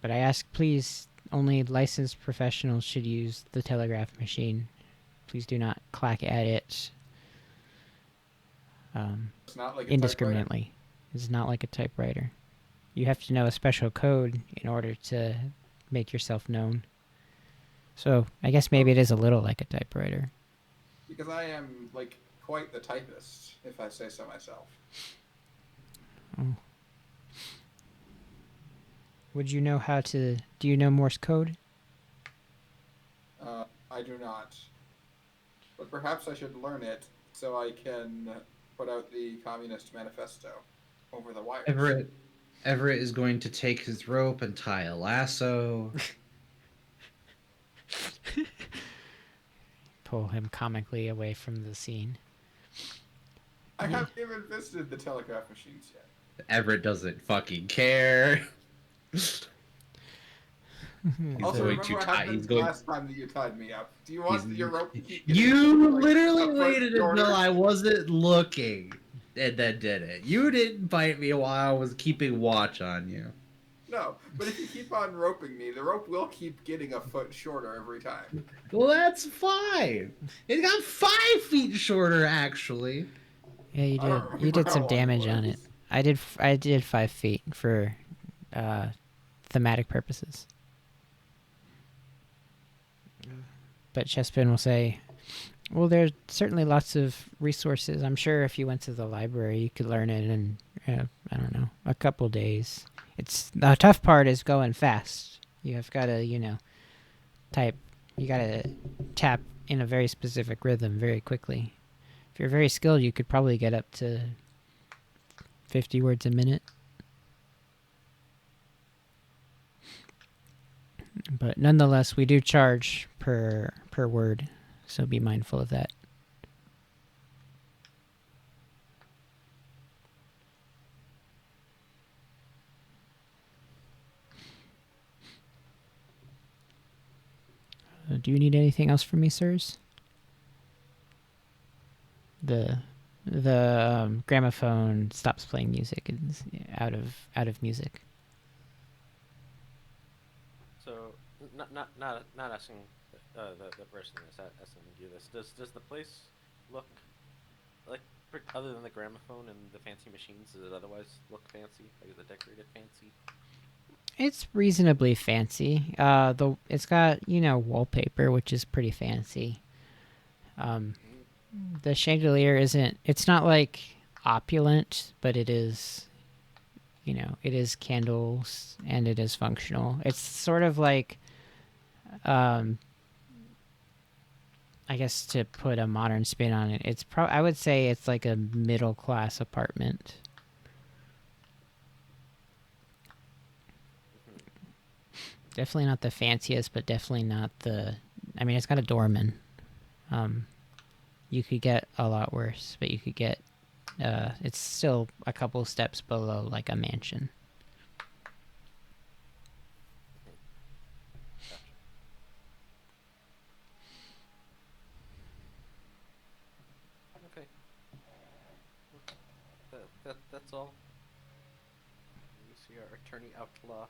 But I ask, please, only licensed professionals should use the telegraph machine. Please do not clack at it It's not like a typewriter. indiscriminately. It's not like a typewriter. You have to know a special code in order to make yourself known. So I guess maybe it is a little like a typewriter. Because I am like quite the typist, if I say so myself. Would you know how to... Do you know Morse code? I do not. But perhaps I should learn it so I can put out the Communist Manifesto over the wires. Everett is going to take his rope and tie a lasso. Pull him comically away from the scene. I haven't even visited the telegraph machines yet. Everett doesn't fucking care. Also, going remember to what tie- happened he's going- last time that you tied me up? Do you want your rope to keep You like, literally a foot waited shorter? until I wasn't looking and then did it. You didn't bite me while I was keeping watch on you. No, but if you keep on roping me, the rope will keep getting a foot shorter every time. Well, that's fine. It got 5 feet shorter, actually. Yeah, you I don't did. You remember did how some long damage it on it. was. I did 5 feet for thematic purposes. But Chespin will say, well, there's certainly lots of resources. I'm sure if you went to the library, you could learn it in, I don't know, a couple days. The tough part is going fast. You have got to, type. You got to tap in a very specific rhythm very quickly. If you're very skilled, you could probably get up to 50 words a minute. But nonetheless, we do charge per word, so be mindful of that. Do you need anything else from me, sirs? The gramophone stops playing music. It's out of music. So, not asking the person that's asking you this. Does the place look like, other than the gramophone and the fancy machines, does it otherwise look fancy? Like, is it decorated fancy? It's reasonably fancy. It's got wallpaper, which is pretty fancy. The chandelier isn't. It's not like opulent, but it is. It is candles and it is functional. It's sort of like, I guess to put a modern spin on it, I would say it's like a middle class apartment. Definitely not the fanciest, but definitely not the... I mean, it's got a doorman. You could get a lot worse, but you could get... it's still a couple steps below, like, a mansion. Okay. That's all. You see our attorney outlaw.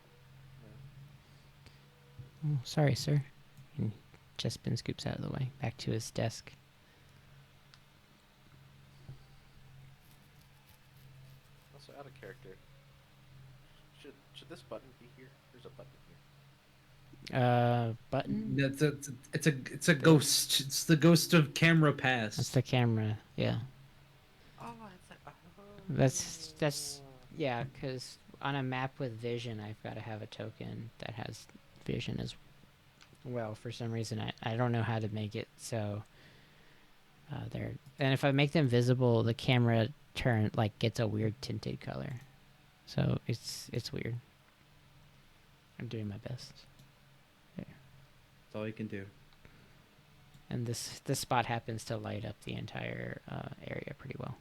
Oh, sorry, sir. And Chespin scoops out of the way, back to his desk. Also out of character. Should this button be here? There's a button here. Button? It's a ghost. It's the ghost of camera That's past. the camera, yeah. Oh, it's like, That's yeah, because on a map with vision, I've got to have a token that has vision as well. For some reason, I don't know how to make it so there. And if I make them visible, the camera gets a weird tinted color. So it's weird. I'm doing my best. That's all you can do. and this spot happens to light up the entire area pretty well.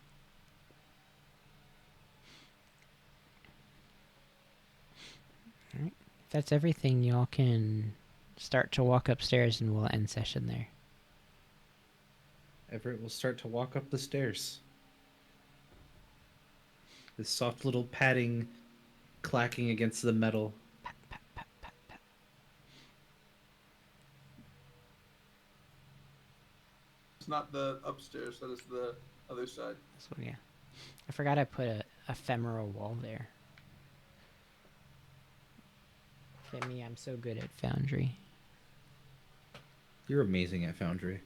All right, if that's everything, y'all can start to walk upstairs, and we'll end session there. Everett will start to walk up the stairs. This soft little padding clacking against the metal. Pat, pat, pat, pat, pat. It's not the upstairs. That is the other side. This one, yeah. I forgot I put a ephemeral wall there. Look at me, I'm so good at Foundry. You're amazing at Foundry.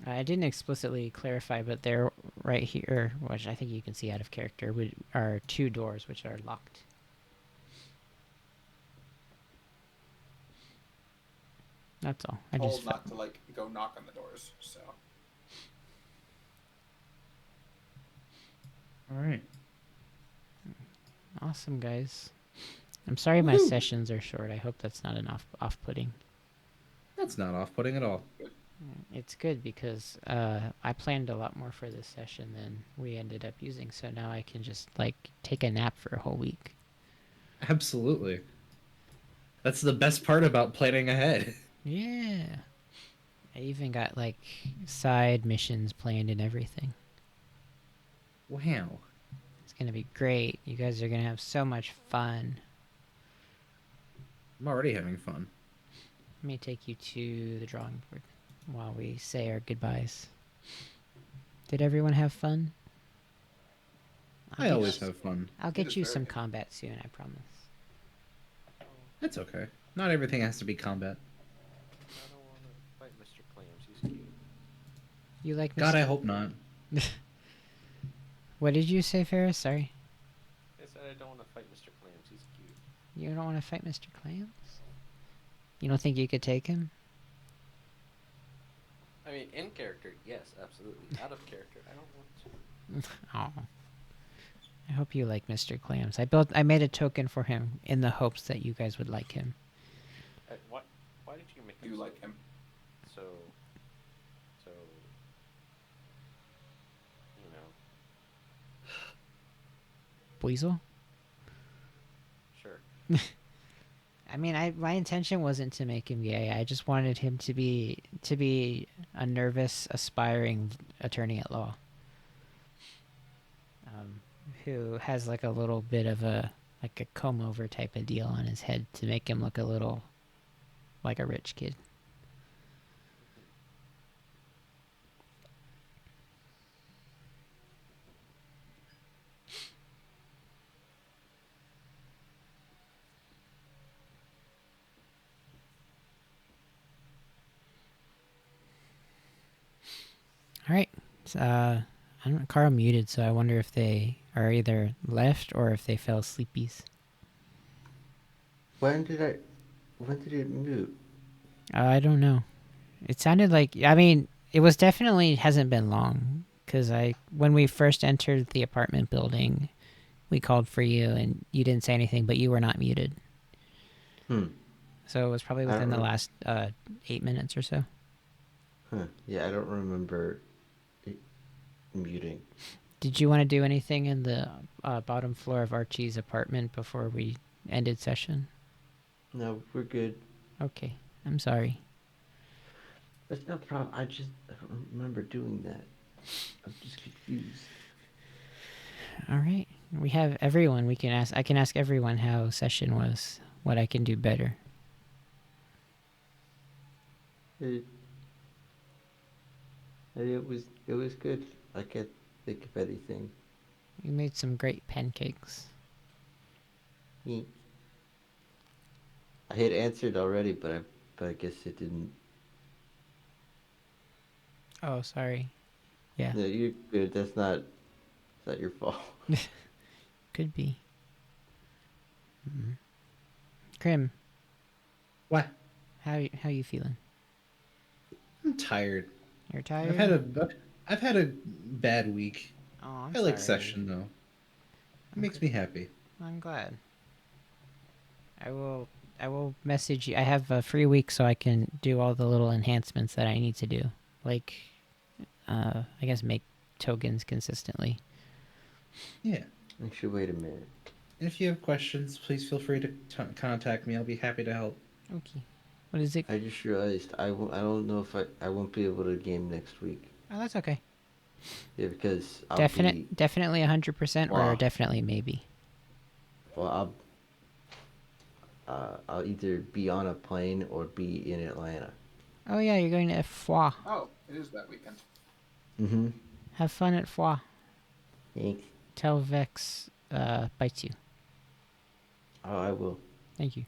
I didn't explicitly clarify, but they're right here, which I think you can see out of character, are 2 doors which are locked. That's all. I Told just not to like go knock on the doors. So All right. Awesome, guys. I'm sorry my Woohoo! sessions are short. I hope that's not an off-putting. That's not off-putting at all. It's good because I planned a lot more for this session than we ended up using, so now I can just like take a nap for a whole week. Absolutely. That's the best part about planning ahead. Yeah. I even got like side missions planned and everything. Wow. It's gonna be great. You guys are gonna have so much fun. I'm already having fun. Let me take you to the drawing board while we say our goodbyes. Did everyone have fun? I always have fun. I'll It get is you very some good. combat soon, I promise. That's okay. Not everything has to be combat. I don't want to fight Mr. Clams. He's cute. You like God, I Mr. hope not. What did you say, Ferris? Sorry. I said I don't want to fight Mr. Clams. He's cute. You don't want to fight Mr. Clams? You don't think you could take him? I mean, in character, yes, absolutely. Out of character, I don't want to. Oh. I hope you like Mr. Clams. I made a token for him in the hopes that you guys would like him. Why did you make do him you so- like him? So, you know, Weasel? sure. I mean, my intention wasn't to make him gay. I just wanted him to be a nervous, aspiring attorney at law, who has like a little bit of a comb over type of deal on his head to make him look a little like a rich kid. All right. I don't. Carl muted, so I wonder if they are either left or if they fell sleepies. When did it mute? I don't know. It sounded like. I mean, it was definitely hasn't been long because when we first entered the apartment building, we called for you and you didn't say anything, but you were not muted. So it was probably I don't within the know. last 8 minutes or so. Huh. Yeah, I don't remember it muting. Did you want to do anything in the bottom floor of Archie's apartment before we ended session? No, we're good. Okay, I'm sorry. That's no problem. I don't remember doing that. I'm just confused. All right, we have everyone. We can ask. I can ask everyone how session was. What I can do better. It was good. I can't think of anything. You made some great pancakes. Yeet. I had answered already, but I guess it didn't. Oh, sorry. Yeah, No, you're good. It's not your fault. could be. Krim, What? how you feeling? I'm tired. You're tired? I've had a bad week. Oh, I'm I like sorry. session though. It makes me happy. I'm glad. I will I will message you. I have a free week, so I can do all the little enhancements that I need to do, like I guess make tokens consistently. Yeah. Actually, wait a minute. And if you have questions, please feel free to contact me. I'll be happy to help. Okay. What is it? I just realized I don't know if I won't be able to game next week. Oh, that's okay. Yeah, because I'll be Definitely 100% or Wow. definitely maybe. well. I'll either be on a plane or be in Atlanta. Oh yeah, you're going to Foix. Oh, it is that weekend. Mm-hmm. Have fun at Foix. Thanks. Tell Vex bites you. Oh, I will. Thank you.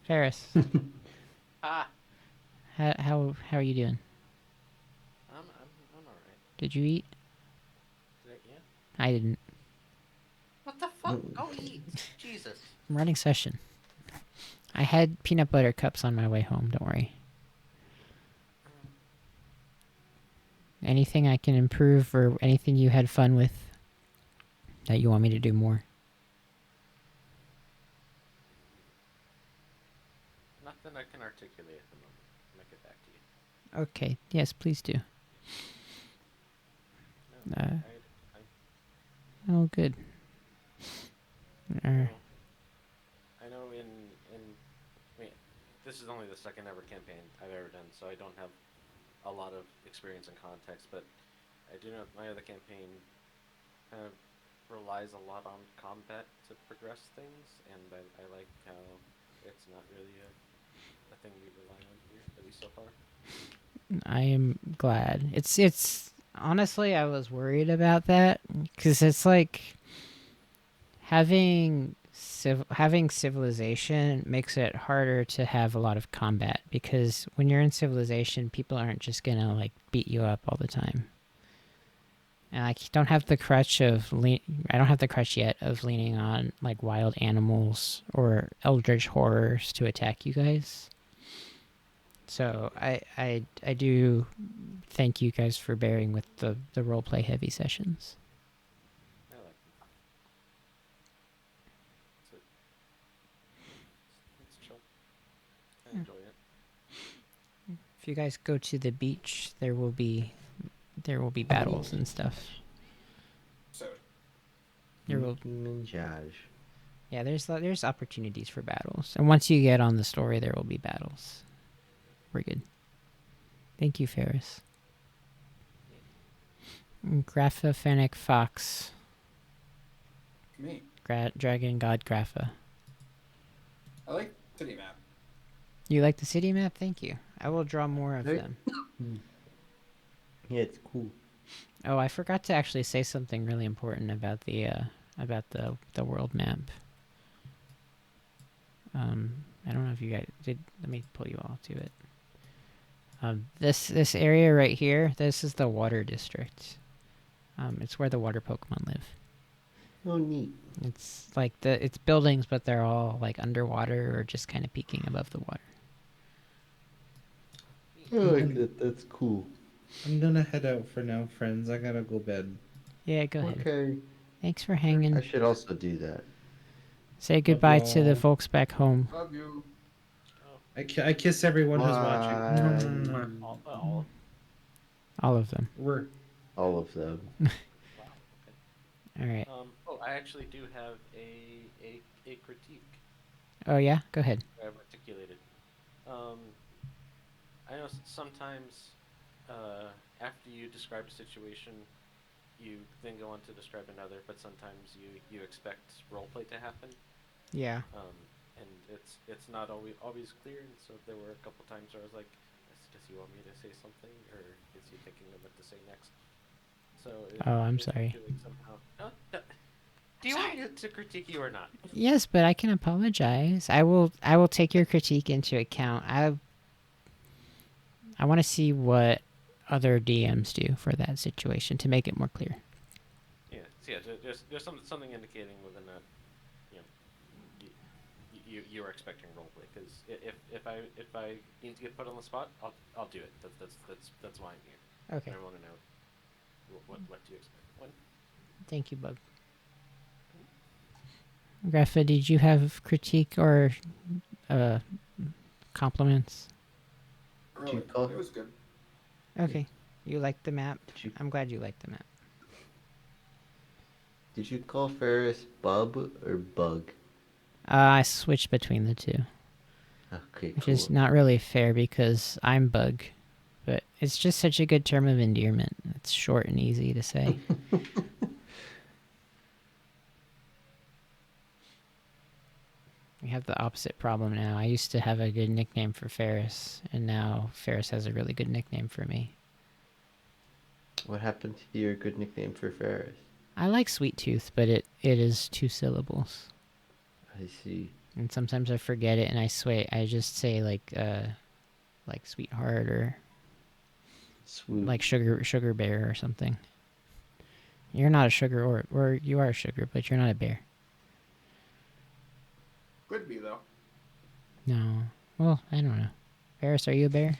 Ferris, Ah, how are you doing? I'm alright. Did you eat? Yeah. I didn't. What the fuck? Go eat. Jesus. I'm running session. I had peanut butter cups on my way home. Don't worry. Anything I can improve or anything you had fun with that you want me to do more? Nothing I can articulate at the moment. I'll make it back to you. Okay. Yes, please do. No, Uh, I Oh, good. know, I know I mean, this is only the second ever campaign I've ever done, so I don't have a lot of experience and context, but I do know my other campaign kind of relies a lot on combat to progress things, and I like how it's not really a thing we rely on here, at least so far. I am glad. It's honestly I was worried about that because it's like having civilization makes it harder to have a lot of combat because when you're in civilization, people aren't just gonna like beat you up all the time. And I don't have the crutch of I don't have the crutch yet of leaning on like wild animals or eldritch horrors to attack you guys. So I do thank you guys for bearing with the roleplay heavy sessions. I like them. It's chill. I enjoy it. If you guys go to the beach, there will be battles and stuff. So There will Minjaj. Yeah, there's opportunities for battles. And once you get on the story, there will be battles. We're good. Thank you, Ferris. Grapha Fennec Fox. me, Dragon God Grapha. I like city map. You like the city map? Thank you. I will draw more of Hey. them. Yeah, it's cool. Oh, I forgot to actually say something really important about the world map. I don't know if you guys did. Let me pull you all to it. This area right here, this is the water district. It's where the water Pokemon live. Oh, neat. It's like it's buildings, but they're all like underwater or just kind of peeking above the water. I like that. That's cool. I'm gonna head out for now, friends. I gotta go bed. Yeah, go ahead. Okay. Thanks for hanging. I should also do that. Say goodbye to the y'all. folks back home. Love you. I kiss everyone who's Bye. watching. All of them. We're All of them. Wow. All right. I actually do have a critique Oh yeah, go ahead. I've articulated. I know sometimes after you describe a situation, you then go on to describe another, but sometimes you expect roleplay to happen. Yeah. And it's not always clear, and so there were a couple times where I was like, does he want me to say something, or is he thinking of what to say next? So I'm if sorry. you feel like somehow, no, do you want me to critique you or not? Yes, but I can apologize. I will take your critique into account. I want to see what other DMs do for that situation to make it more clear. Yeah, so yeah, there's something indicating within that, you know, you are expecting roleplay, because if I need to get put on the spot, I'll do it. That's why I'm here. Okay. I want to know what do you expect. When? Thank you, Bug. Grapha, did you have critique or uh compliments? Really, call- it was good. Okay. You liked the map? Did you I'm glad you liked the map. did you call Ferris Bub or Bug? I switched between the two, Okay, which cool. is not really fair because I'm Bug, but it's just such a good term of endearment. It's short and easy to say. We have the opposite problem now. I used to have a good nickname for Ferris, and now Ferris has a really good nickname for me. What happened to your good nickname for Ferris? I like Sweet Tooth, but it is 2 syllables. I see. And sometimes I forget it and I just say like sweetheart or Swoop. like sugar bear or something. You're not a sugar or you are a sugar, but you're not a bear. Could be though. No. Well, I don't know. Ferris, are you a bear?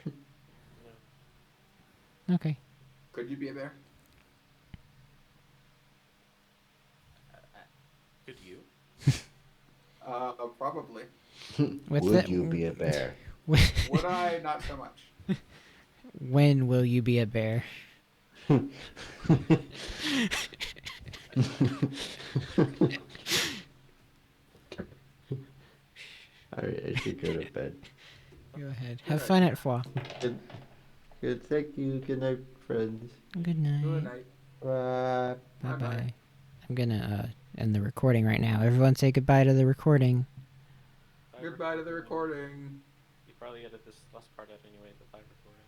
No. Okay. Could you be a bear? Could you? Probably. With Would the- you be a bear? Would I? Not so much. When will you be a bear? Alright, I should go to bed. Go ahead. Have fun at Foix. Good. Good. Thank you. Good night, friends. Good night. Good night. Bye. Bye Bye-bye. bye. I'm gonna end the recording right now. Everyone say goodbye to the recording. Bye, Goodbye to the recording. You probably edit this last part out anyway, the 5 recording.